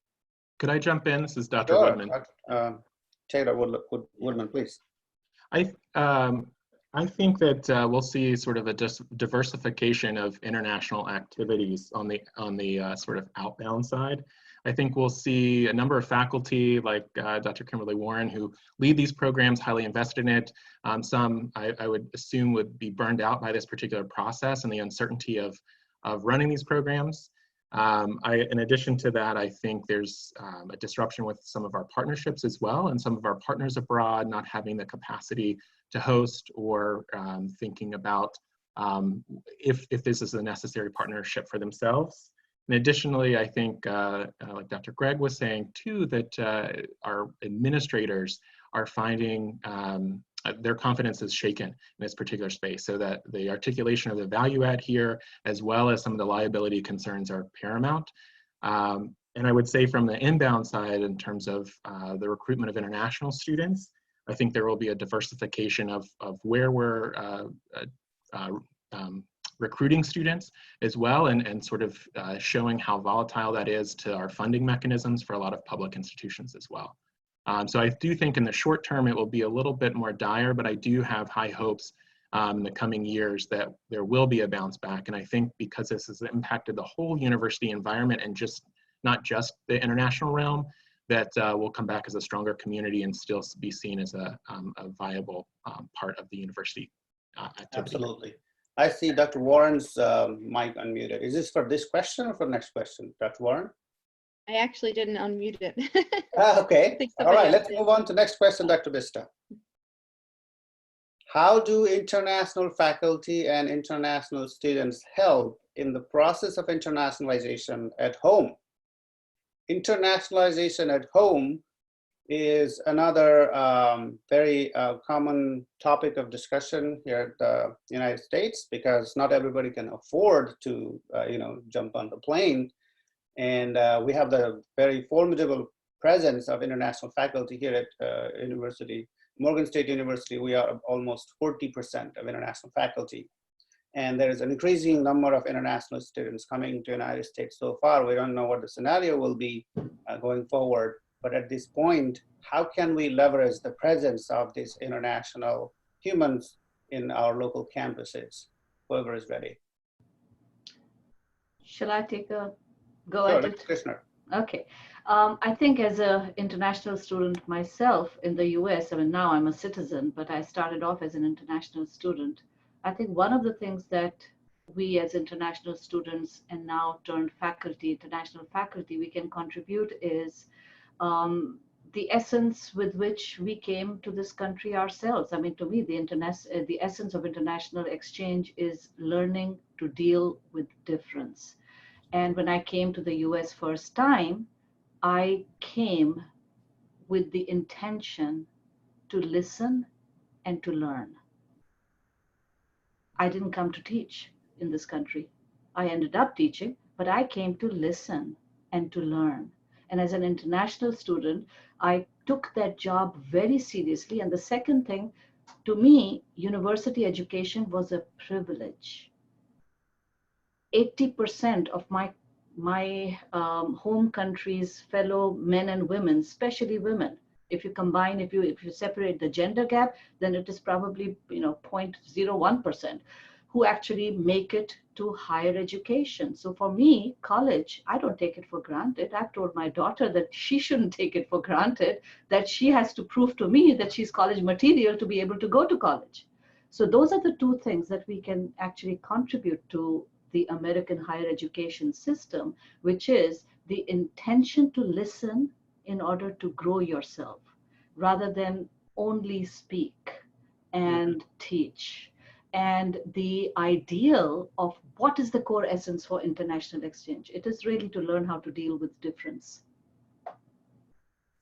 Could I jump in? This is Dr. Sure. Woodman. Taylor Woodman, please. I think that we'll see sort of a diversification of international activities on the sort of outbound side. I think we'll see a number of faculty like Dr. Kimberly Warren who lead these programs, highly invested in it. Some I would assume would be burned out by this particular process and the uncertainty of running these programs. In addition to that, I think there's a disruption with some of our partnerships as well, and some of our partners abroad not having the capacity to host or thinking about if this is a necessary partnership for themselves. And additionally, I think, like Dr. Gregg was saying too, that our administrators are finding their confidence is shaken in this particular space, so that the articulation of the value add here, as well as some of the liability concerns, are paramount. And I would say from the inbound side, in terms of the recruitment of international students, I think there will be a diversification of where we're recruiting students as well, and sort of showing how volatile that is to our funding mechanisms for a lot of public institutions as well. So I do think in the short term it will be a little bit more dire, but I do have high hopes in the coming years that there will be a bounce back. And I think because this has impacted the whole university environment and not just the international realm, that will come back as a stronger community and still be seen as a viable part of the university activity. Absolutely. I see Dr. Warren's mic unmuted. Is this for this question or for the next question, Dr. Warren? I actually didn't unmute it. Okay. All right, let's move on to the next question, Dr. Vista. How do international faculty and international students help in the process of internationalization at home? Internationalization at home is another very common topic of discussion here at the United States, because not everybody can afford to jump on the plane. And we have the very formidable presence of international faculty here at Morgan State University. We are almost 40% of international faculty. And there is an increasing number of international students coming to the United States so far. We don't know what the scenario will be going forward. But at this point, how can we leverage the presence of these international humans in our local campuses? Whoever is ready. Shall I take a go Sure, at it? Kirchner. Okay. I think as an international student myself in the US, I mean, now I'm a citizen, but I started off as an international student. I think one of the things that we as international students and now turned faculty, international faculty, we can contribute is the essence with which we came to this country ourselves. I mean, to me, the essence of international exchange is learning to deal with difference. And when I came to the US first time, I came with the intention to listen and to learn. I didn't come to teach in this country. I ended up teaching, but I came to listen and to learn. And as an international student, I took that job very seriously. And the second thing, to me, university education was a privilege. 80% of my home country's fellow men and women, especially women, if you combine, if you separate the gender gap, then it is probably 0.01% who actually make it to higher education. So for me, college, I don't take it for granted. I've told my daughter that she shouldn't take it for granted, that she has to prove to me that she's college material to be able to go to college. So those are the two things that we can actually contribute to the American higher education system, which is the intention to listen in order to grow yourself, rather than only speak and teach. And the ideal of what is the core essence for international exchange? It is really to learn how to deal with difference.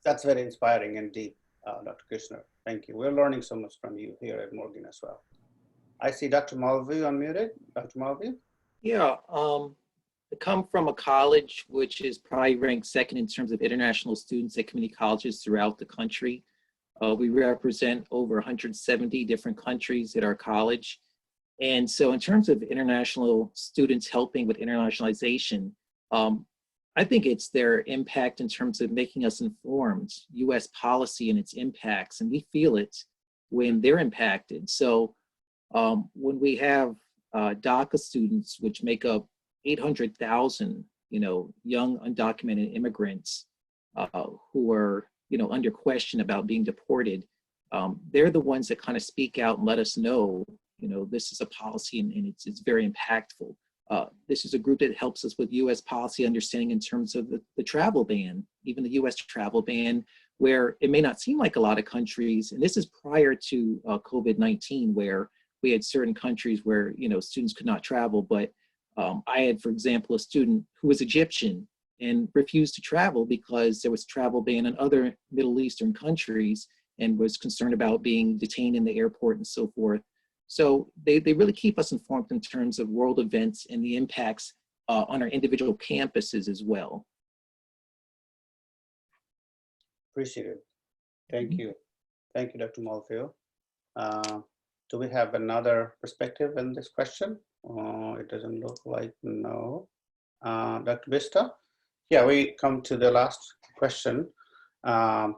That's very inspiring indeed, Dr. Kirchner. Thank you. We're learning so much from you here at Morgan as well. I see Dr. Malveaux unmuted. Dr. Malveaux? Yeah, I come from a college which is probably ranked second in terms of international students at community colleges throughout the country. We represent over 170 different countries at our college. And so in terms of international students helping with internationalization, I think it's their impact in terms of making us informed, US policy and its impacts, and we feel it when they're impacted. So when we have DACA students, which make up 800,000, young undocumented immigrants who are, under question about being deported, they're the ones that kind of speak out and let us know, this is a policy and it's very impactful. This is a group that helps us with US policy understanding in terms of the travel ban, even the US travel ban, where it may not seem like a lot of countries, and this is prior to COVID-19, where we had certain countries where, students could not travel, but I had, for example, a student who was Egyptian and refused to travel because there was a travel ban in other Middle Eastern countries and was concerned about being detained in the airport and so forth. So they really keep us informed in terms of world events and the impacts on our individual campuses as well. Appreciate it. Thank you. Thank you, Dr. Malveaux. Do we have another perspective in this question? It doesn't look like no. Dr. Vista? Yeah, we come to the last question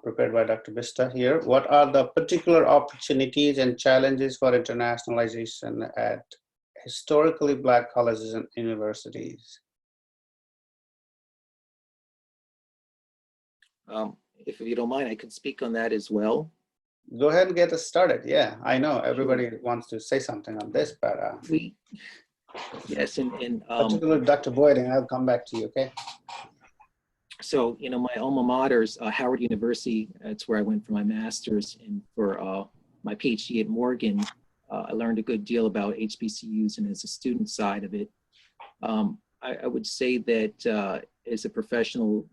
prepared by Dr. Vista here. What are the particular opportunities and challenges for internationalization at historically Black colleges and universities? If you don't mind, I could speak on that as well. Go ahead and get us started. Yeah, I know everybody wants to say something on this, but yes, and particularly Dr. Boateng, I'll come back to you, okay? So, my alma mater is Howard University. That's where I went for my master's, and for my PhD at Morgan, I learned a good deal about HBCUs and as a student side of it. I would say that as a professional,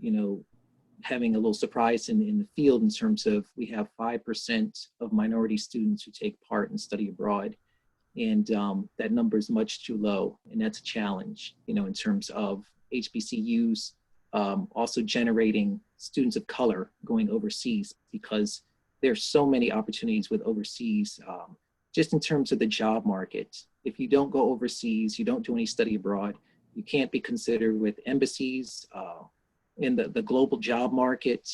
having a little surprise in the field in terms of we have 5% of minority students who take part in study abroad. And that number is much too low. And that's a challenge, in terms of HBCUs also generating students of color going overseas, because there's so many opportunities with overseas, just in terms of the job market. If you don't go overseas, you don't do any study abroad, you can't be considered with embassies. In the global job market,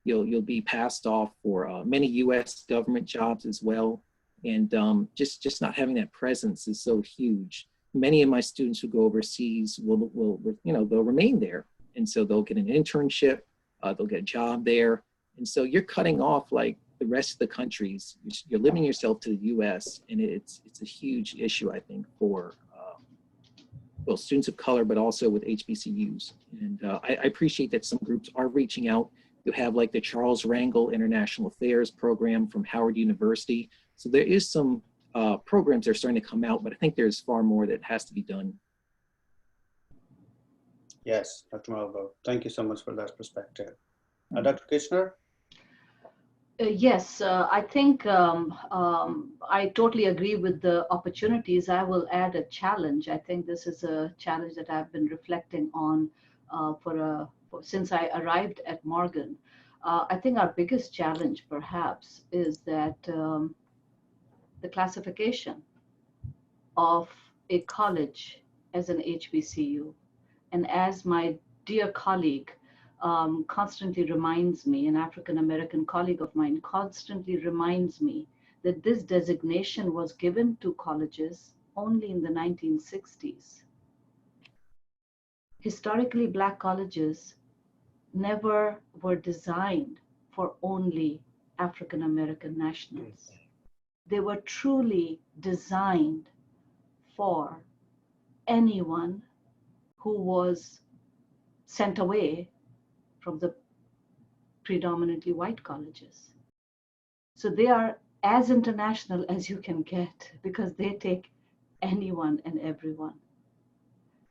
you'll be passed off for many US government jobs as well. And just not having that presence is so huge. Many of my students who go overseas will they'll remain there. And so they'll get an internship, they'll get a job there. And so you're cutting off like the rest of the countries. You're limiting yourself to the US, and it's a huge issue, I think, for well, students of color, but also with HBCUs. And I appreciate that some groups are reaching out. You have like the Charles Rangel International Affairs program from Howard University. So there is some programs that are starting to come out, but I think there's far more that has to be done. Yes, Dr. Malveaux, thank you so much for that perspective. Dr. Kirchner? Yes, I think I totally agree with the opportunities. I will add a challenge. I think this is a challenge that I've been reflecting on since I arrived at Morgan. I think our biggest challenge perhaps is that the classification of a college as an HBCU. And as my dear colleague constantly reminds me, an African-American colleague of mine constantly reminds me that this designation was given to colleges only in the 1960s. Historically, Black colleges never were designed for only African-American nationals. They were truly designed for anyone who was sent away from the predominantly white colleges. So they are as international as you can get because they take anyone and everyone.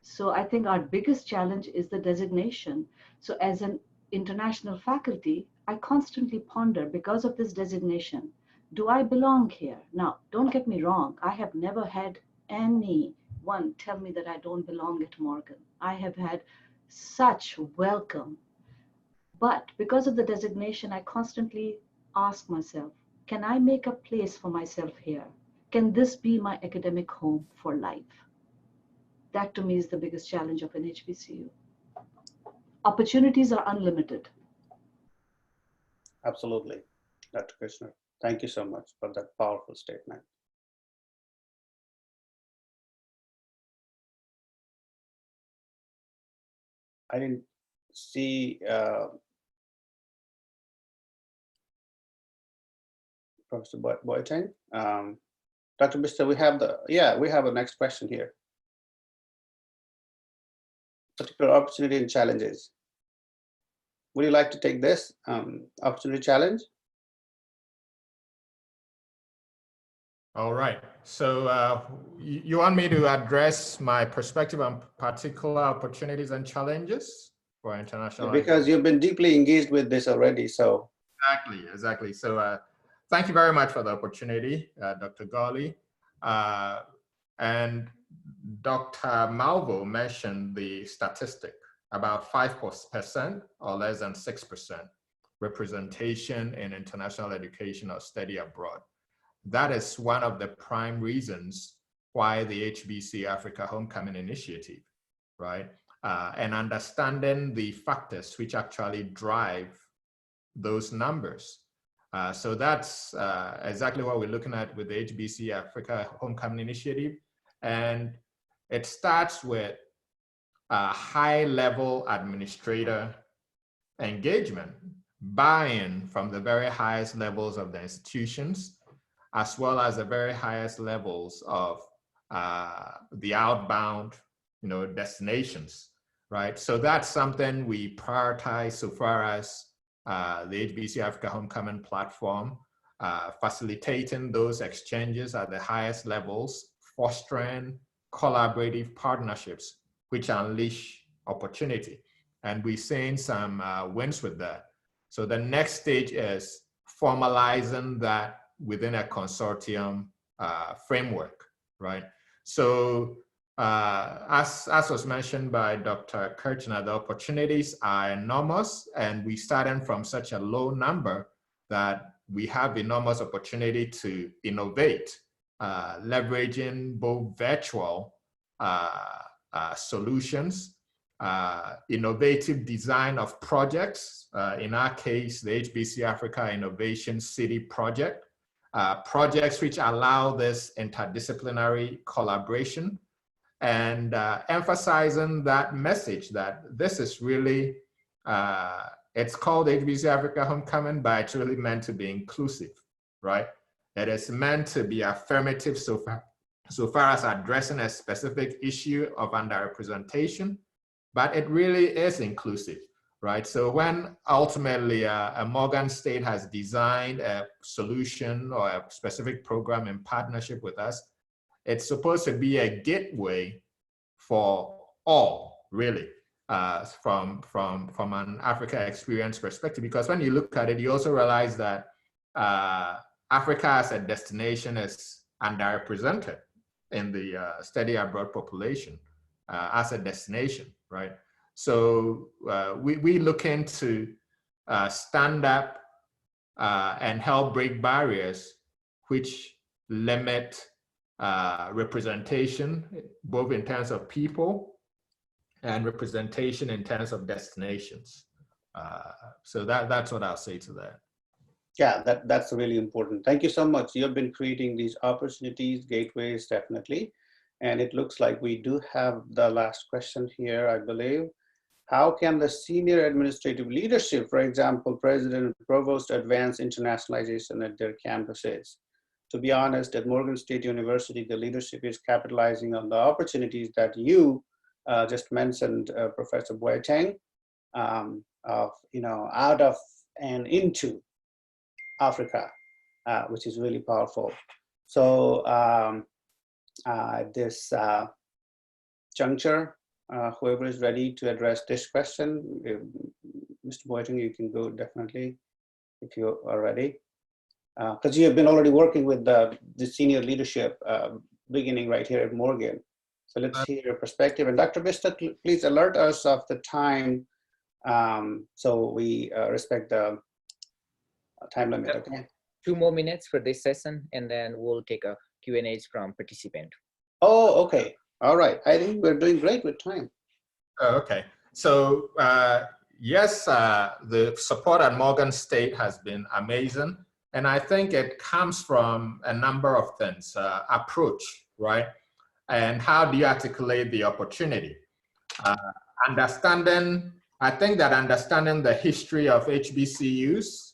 So I think our biggest challenge is the designation. So as an international faculty, I constantly ponder, because of this designation, do I belong here? Now, don't get me wrong. I have never had anyone tell me that I don't belong at Morgan. I have had such welcome. But because of the designation, I constantly ask myself, can I make a place for myself here? Can this be my academic home for life? That to me is the biggest challenge of an HBCU. Opportunities are unlimited. Absolutely, Dr. Kirchner. Thank you so much for that powerful statement. I didn't see Professor Boateng. Dr. Bister, we have a next question here. Particular opportunity and challenges. Would you like to take this opportunity challenge? All right. So you want me to address my perspective on particular opportunities and challenges for international? Because you've been deeply engaged with this already. So exactly. So thank you very much for the opportunity, Dr. Ghali. And Dr. Malveaux mentioned the statistic about 5% or less than 6% representation in international education or study abroad. That is one of the prime reasons why the HBC Africa Homecoming Initiative, right? And understanding the factors which actually drive those numbers. So that's exactly what we're looking at with the HBC Africa Homecoming Initiative. And it starts with high-level administrator engagement, buy-in from the very highest levels of the institutions, as well as the very highest levels of the outbound, destinations, right? So that's something we prioritize so far as the HBC Africa Homecoming platform, facilitating those exchanges at the highest levels, fostering collaborative partnerships, which unleash opportunity. And we're seeing some wins with that. So the next stage is formalizing that within a consortium framework, right? So as was mentioned by Dr. Kirchner, the opportunities are enormous, and we starting from such a low number that we have enormous opportunity to innovate, leveraging both virtual solutions, innovative design of projects, in our case, the HBC Africa Innovation City project, projects which allow this interdisciplinary collaboration, and emphasizing that message that this is really, it's called HBC Africa Homecoming, but it's really meant to be inclusive, right? It is meant to be affirmative so far as addressing a specific issue of underrepresentation, but it really is inclusive, right? So when ultimately a Morgan State has designed a solution or a specific program in partnership with us, it's supposed to be a gateway for all, really, from an Africa experience perspective. Because when you look at it, you also realize that Africa as a destination is underrepresented in the study abroad population as a destination, right? So we looking to stand up and help break barriers which limit representation, both in terms of people and representation in terms of destinations. So that's what I'll say to that. Yeah, that's really important. Thank you so much. You've been creating these opportunities, gateways, definitely. And it looks like we do have the last question here, I believe. How can the senior administrative leadership, for example, president and provost, advance internationalization at their campuses? To be honest, at Morgan State University, the leadership is capitalizing on the opportunities that you just mentioned, Professor Boateng, of, out of and into Africa, which is really powerful. So at this juncture, whoever is ready to address this question, Mr. Boateng, you can go definitely if you are ready. Because you have been already working with the senior leadership beginning right here at Morgan. So let's hear your perspective. And Dr. Vista, please alert us of the time so we respect the time limit, okay? 2 more minutes for this session, and then we'll take a Q&As from participants. Oh, okay. All right. I think we're doing great with time. Oh, okay. So yes, the support at Morgan State has been amazing. And I think it comes from a number of things, approach, right? And how do you articulate the opportunity? I think that understanding the history of HBCUs,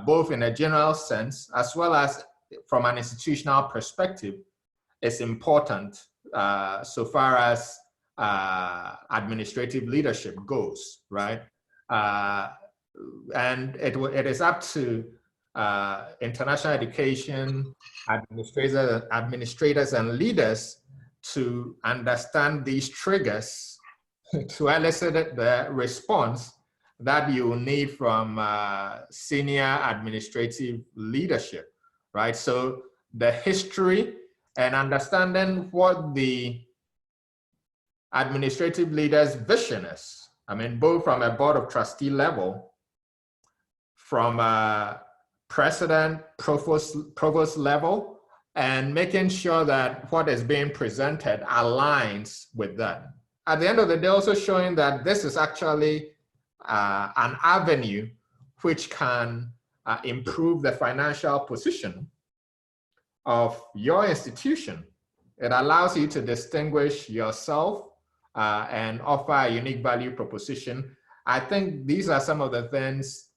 both in a general sense, as well as from an institutional perspective, is important so far as administrative leadership goes, right? And it is up to international education administrators and leaders to understand these triggers to elicit the response that you will need from senior administrative leadership, right? So the history and understanding what the administrative leader's vision is. I mean, both from a board of trustee level, from a president, provost level, and making sure that what is being presented aligns with that. At the end of the day, also showing that this is actually an avenue which can improve the financial position of your institution. It allows you to distinguish yourself and offer a unique value proposition. I think these are some of the things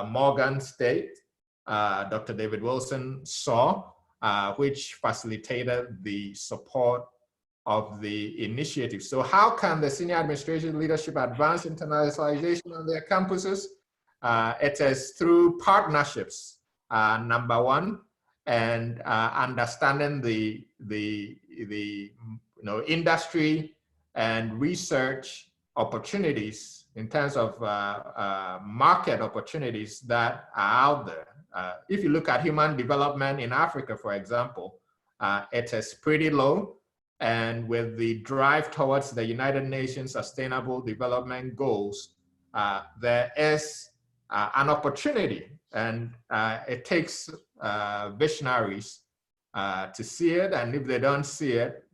Morgan State, Dr. David Wilson saw, which facilitated the support of the initiative. So how can the senior administration leadership advance internationalization on their campuses? It is through partnerships, number one, and understanding the industry and research opportunities in terms of market opportunities that are out there. If you look at human development in Africa, for example, it is pretty low. And with the drive towards the United Nations Sustainable Development Goals, there is an opportunity, and it takes visionaries to see it. And if they don't see it,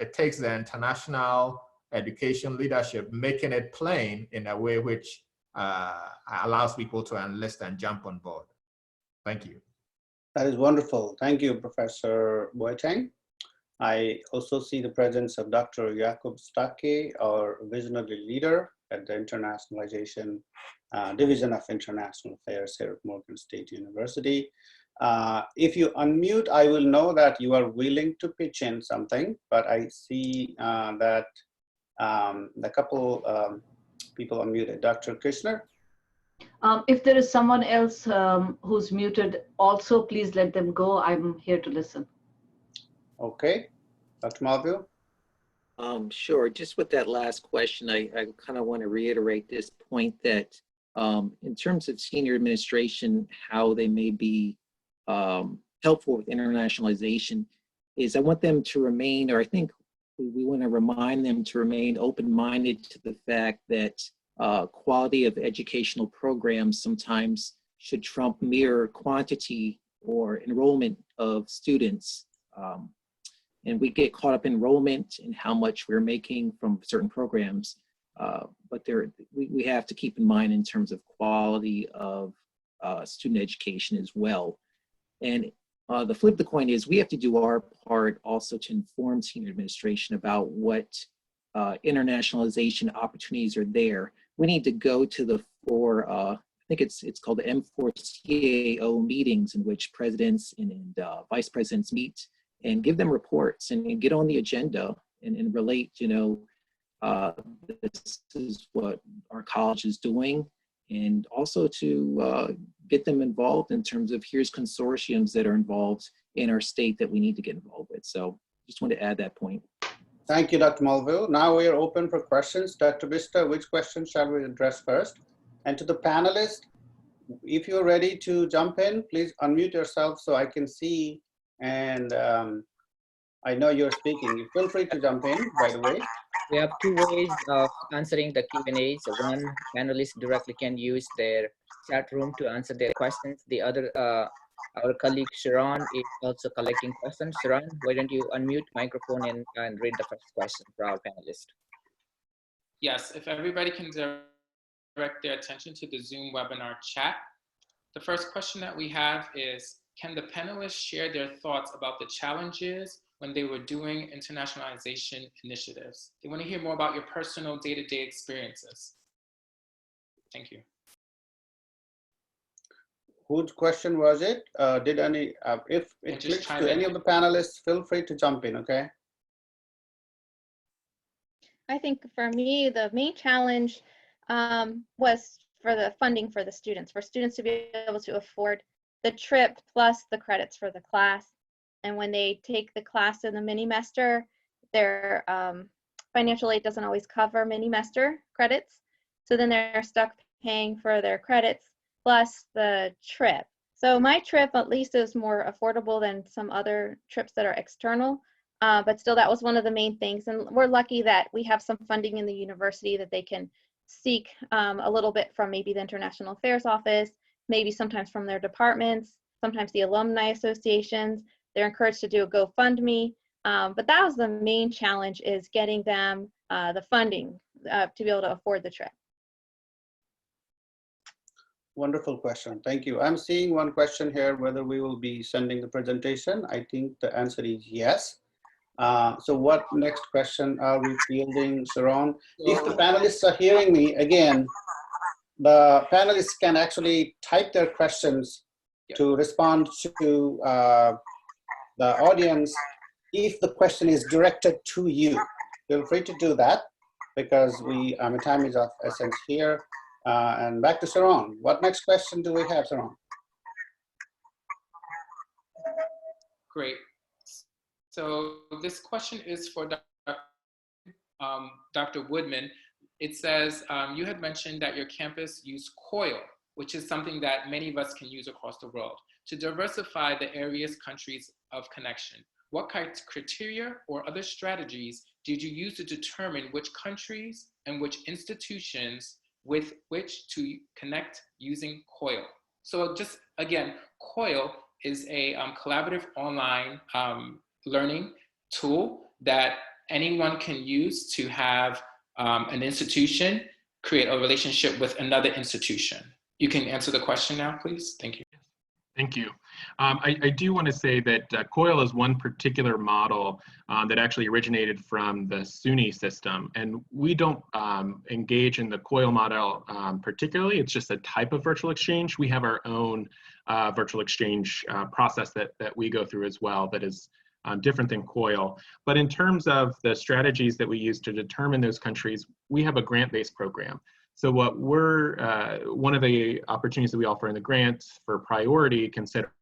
it takes the international education leadership making it plain in a way which allows people to enlist and jump on board. Thank you. That is wonderful. Thank you, Professor Boateng. I also see the presence of Dr. Jakob Stake, our visionary leader at the Internationalization Division of International Affairs here at Morgan State University. If you unmute, I will know that you are willing to pitch in something, but I see that a couple people unmuted. Dr. Kirchner? If there is someone else who's muted, also please let them go. I'm here to listen. Okay, Dr. Malveaux? Sure, just with that last question, I kind of want to reiterate this point that in terms of senior administration, how they may be helpful with internationalization is I want them to remain, or I think we want to remind them to remain open-minded to the fact that quality of educational programs sometimes should trump mere quantity or enrollment of students And we get caught up in enrollment and how much we're making from certain programs. But we have to keep in mind in terms of quality of student education as well. And the flip of the coin is we have to do our part also to inform senior administration about what internationalization opportunities are there. We need to go to the I think it's called the M4CAO meetings, in which presidents and vice presidents meet and give them reports and get on the agenda and relate, this is what our college is doing, and also to get them involved in terms of here's consortiums that are involved in our state that we need to get involved with. So just want to add that point. Thank you, Dr. Malveaux. Now we are open for questions. Dr. Vista, which question shall we address first? And to the panelists, if you're ready to jump in, please unmute yourself so I can see, and I know you're speaking. Feel free to jump in, by the way. We have two ways of answering the Q&A. So one, panelists directly can use their chat room to answer their questions. The other, our colleague Sharon is also collecting questions. Sharon, why don't you unmute microphone and read the first question for our panelists? Yes, if everybody can direct their attention to the Zoom webinar chat. The first question that we have is, can the panelists share their thoughts about the challenges when they were doing internationalization initiatives? They want to hear more about your personal day-to-day experiences. Thank you. Whose question was it? Did any, if it clicks to any of the panelists, feel free to jump in, okay? I think for me, the main challenge was for the funding for the students, for students to be able to afford the trip plus the credits for the class. And when they take the class in the mini-mester, their financial aid doesn't always cover mini-mester credits. So then they're stuck paying for their credits plus the trip. So my trip at least is more affordable than some other trips that are external. But still, that was one of the main things. And we're lucky that we have some funding in the university that they can seek a little bit from maybe the International Affairs Office, maybe sometimes from their departments, sometimes the alumni associations. They're encouraged to do a GoFundMe. But that was the main challenge, is getting them the funding to be able to afford the trip. Wonderful question. Thank you. I'm seeing one question here, whether we will be sending the presentation. I think the answer is yes. So what next question are we fielding, Sharon? If the panelists are hearing me, again, the panelists can actually type their questions to respond to the audience if the question is directed to you. Feel free to do that, because time is of essence here. And back to Sharon. What next question do we have, Sharon? Great. So this question is for Dr. Woodman. It says, you had mentioned that your campus used COIL, which is something that many of us can use across the world, to diversify the area's countries of connection. What criteria or other strategies did you use to determine which countries and which institutions with which to connect using COIL? So just again, COIL is a collaborative online learning tool that anyone can use to have an institution create a relationship with another institution. You can answer the question now, please. Thank you. Thank you. I do want to say that COIL is one particular model that actually originated from the SUNY system, and we don't engage in the COIL model particularly. It's just a type of virtual exchange. We have our own virtual exchange process that we go through as well that is different than COIL. But in terms of the strategies that we use to determine those countries, we have a grant-based program. So what we're, one of the opportunities that we offer in the grant for priority consider.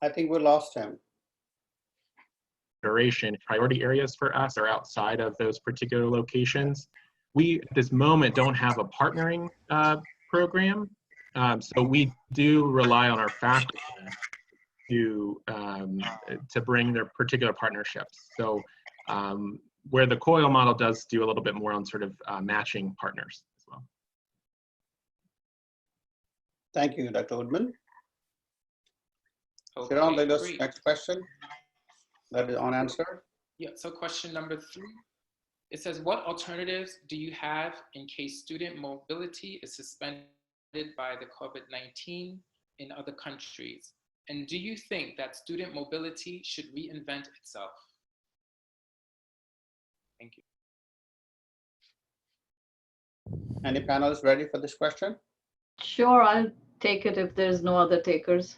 I think we lost him. Priority areas for us are outside of those particular locations. We, at this moment, don't have a partnering program. So we do rely on our faculty to bring their particular partnerships. So where the COIL model does do a little bit more on sort of matching partners as well. Thank you, Dr. Woodman. Okay, Sharon, let us great. next question that is unanswered. Yeah, so question number 3. It says, what alternatives do you have in case student mobility is suspended by the COVID-19 in other countries? And do you think that student mobility should reinvent itself? Thank you. Any panelists ready for this question? Sure, I'll take it if there's no other takers.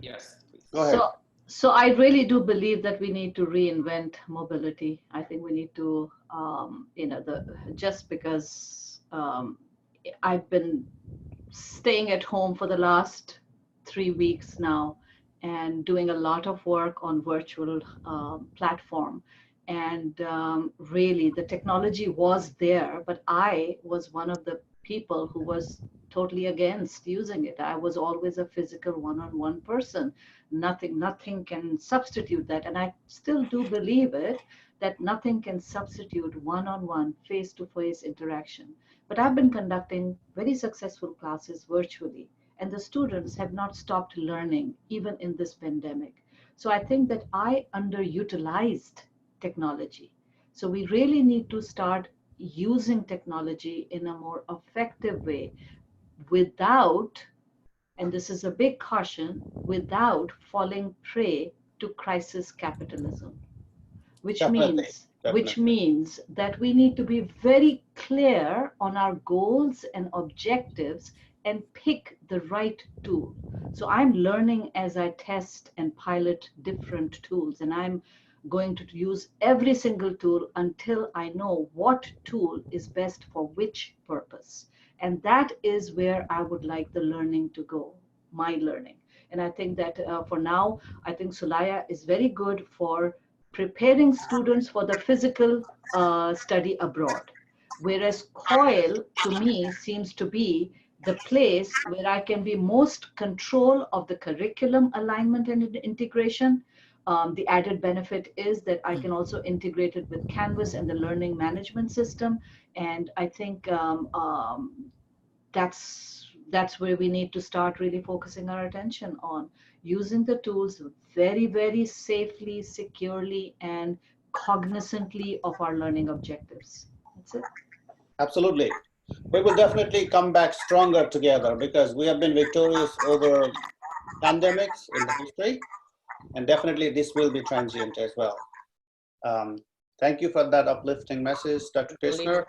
Yes, please. Go ahead. So I really do believe that we need to reinvent mobility. I think we need to, just because I've been staying at home for the last 3 weeks now and doing a lot of work on virtual platform. And really the technology was there, but I was one of the people who was totally against using it. I was always a physical one-on-one person. Nothing can substitute that. And I still do believe it, that nothing can substitute one-on-one, face-to-face interaction. But I've been conducting very successful classes virtually, and the students have not stopped learning even in this pandemic. So I think that I underutilized technology. So we really need to start using technology in a more effective way without, and this is a big caution, without falling prey to crisis capitalism, which Definitely. means that we need to be very clear on our goals and objectives and pick the right tool. So I'm learning as I test and pilot different tools, and I'm going to use every single tool until I know what tool is best for which purpose. And that is where I would like the learning to go, my learning. And I think that for now, I think Sulaya is very good for preparing students for the physical study abroad. Whereas COIL, to me, seems to be the place where I can be most control of the curriculum alignment and integration. The added benefit is that I can also integrate it with Canvas and the learning management system. And I think that's where we need to start really focusing our attention on using the tools very, very safely, securely, and cognizantly of our learning objectives. That's it. Absolutely. We will definitely come back stronger together because we have been victorious over pandemics in the history, and definitely this will be transient as well. Thank you for that uplifting message, Dr. Kirchner.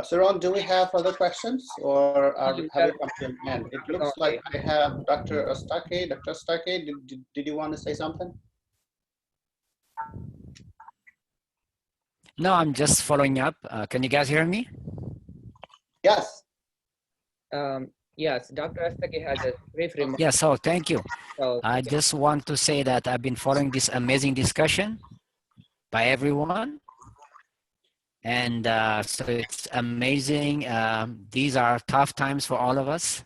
Sharon, do we have other questions or have we come to an end? It looks like I have Dr. Astake. Dr. Astake, did you want to say something? No, I'm just following up. Can you guys hear me? Yes. Yes, Dr. Astake has a brief remark. Yeah, so thank you. So, I just want to say that I've been following this amazing discussion by everyone. And so it's amazing. These are tough times for all of us.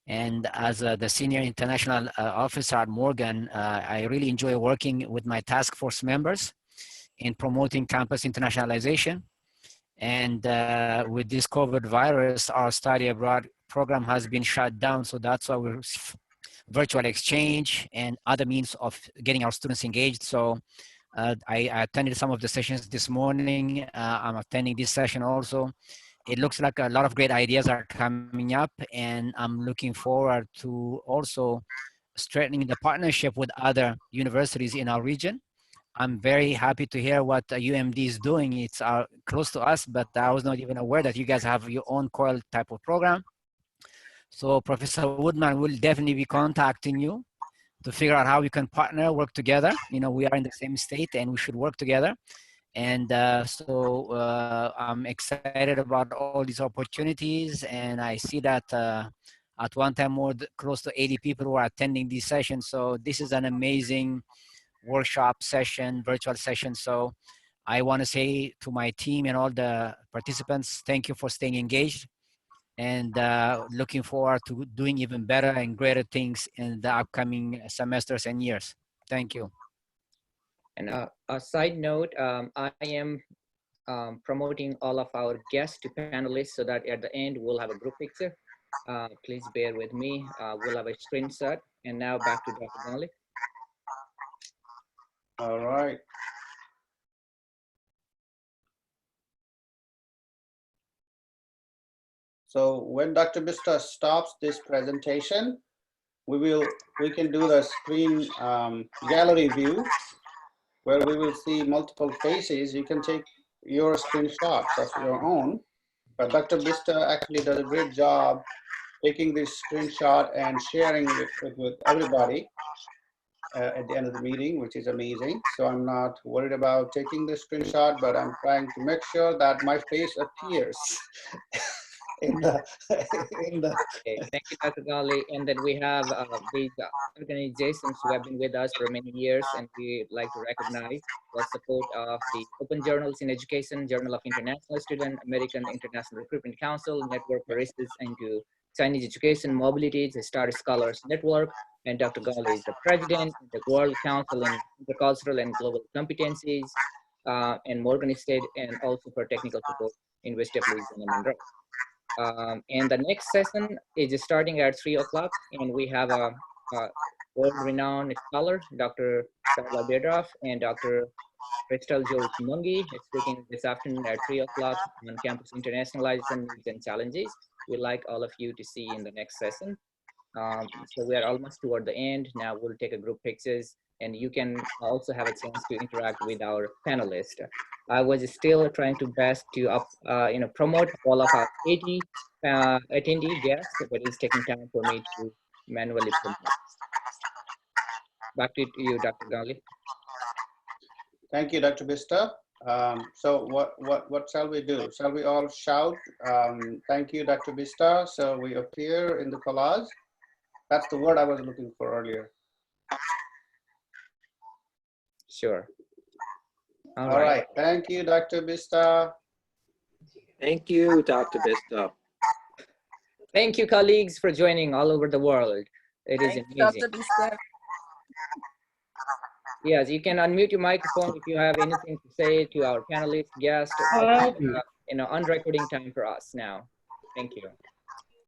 And as the senior international officer at Morgan, I really enjoy working with my task force members in promoting campus internationalization. And with this COVID virus, our study abroad program has been shut down. So that's why we're virtual exchange and other means of getting our students engaged. So I attended some of the sessions this morning. I'm attending this session also. It looks like a lot of great ideas are coming up, and I'm looking forward to also strengthening the partnership with other universities in our region. I'm very happy to hear what UMD is doing. It's close to us, but I was not even aware that you guys have your own COIL type of program. So Professor Woodman will definitely be contacting you to figure out how we can partner, work together. You know, we are in the same state and we should work together. And I'm excited about all these opportunities. And I see that at one time close to 80 people were attending these sessions. So this is an amazing workshop session, virtual session. So I want to say to my team and all the participants, thank you for staying engaged, and looking forward to doing even better and greater things in the upcoming semesters and years. Thank you. And a side note, I am promoting all of our guests to panelists so that at the end we'll have a group picture. Please bear with me. We'll have a screenshot. And now back to Dr. Gonley. All right. So when Dr. Bista stops this presentation, we can do the screen gallery view where we will see multiple faces. You can take your screenshots of your own. But Dr. Bista actually does a great job taking this screenshot and sharing it with everybody at the end of the meeting, which is amazing. So I'm not worried about taking the screenshot, but I'm trying to make sure that my face appears in the. Okay, thank you, Dr. Gonley. And then we have these organizations who have been with us for many years, and we'd like to recognize the support of the Open Journals in Education, Journal of International Student, American International Recruitment Council, Network for Research into Chinese Education Mobility, the Star Scholars Network, and Dr. Gonley is the president of the World Council in Intercultural and Global Competencies, and Morgan State, and also for technical support, University of Louisiana Monroe. And the next session is starting at 3 o'clock, and we have a world-renowned scholar, Dr. Carla Bedroff and Dr. Crystal George Mungi, speaking this afternoon at 3 o'clock on campus internationalization needs and challenges. We'd like all of you to see in the next session. So we are almost toward the end. Now we'll take a group pictures, and you can also have a chance to interact with our panelists. I was still trying to best to promote all of our 80 attendee guests, but it's taking time for me to manually promote. Back to you, Dr. Gonley. Thank you, Dr. Bista. So what shall we do? Shall we all shout, thank you, Dr. Bista, so we appear in the collage? That's the word I was looking for earlier. Sure. All right. Thank you, Dr. Bista. Thank you, Dr. Bista. Thank you, colleagues, for joining all over the world. It is amazing. Dr. Bista. Yes, you can unmute your microphone if you have anything to say to our panelists, guests, on recording time for us now. Thank you.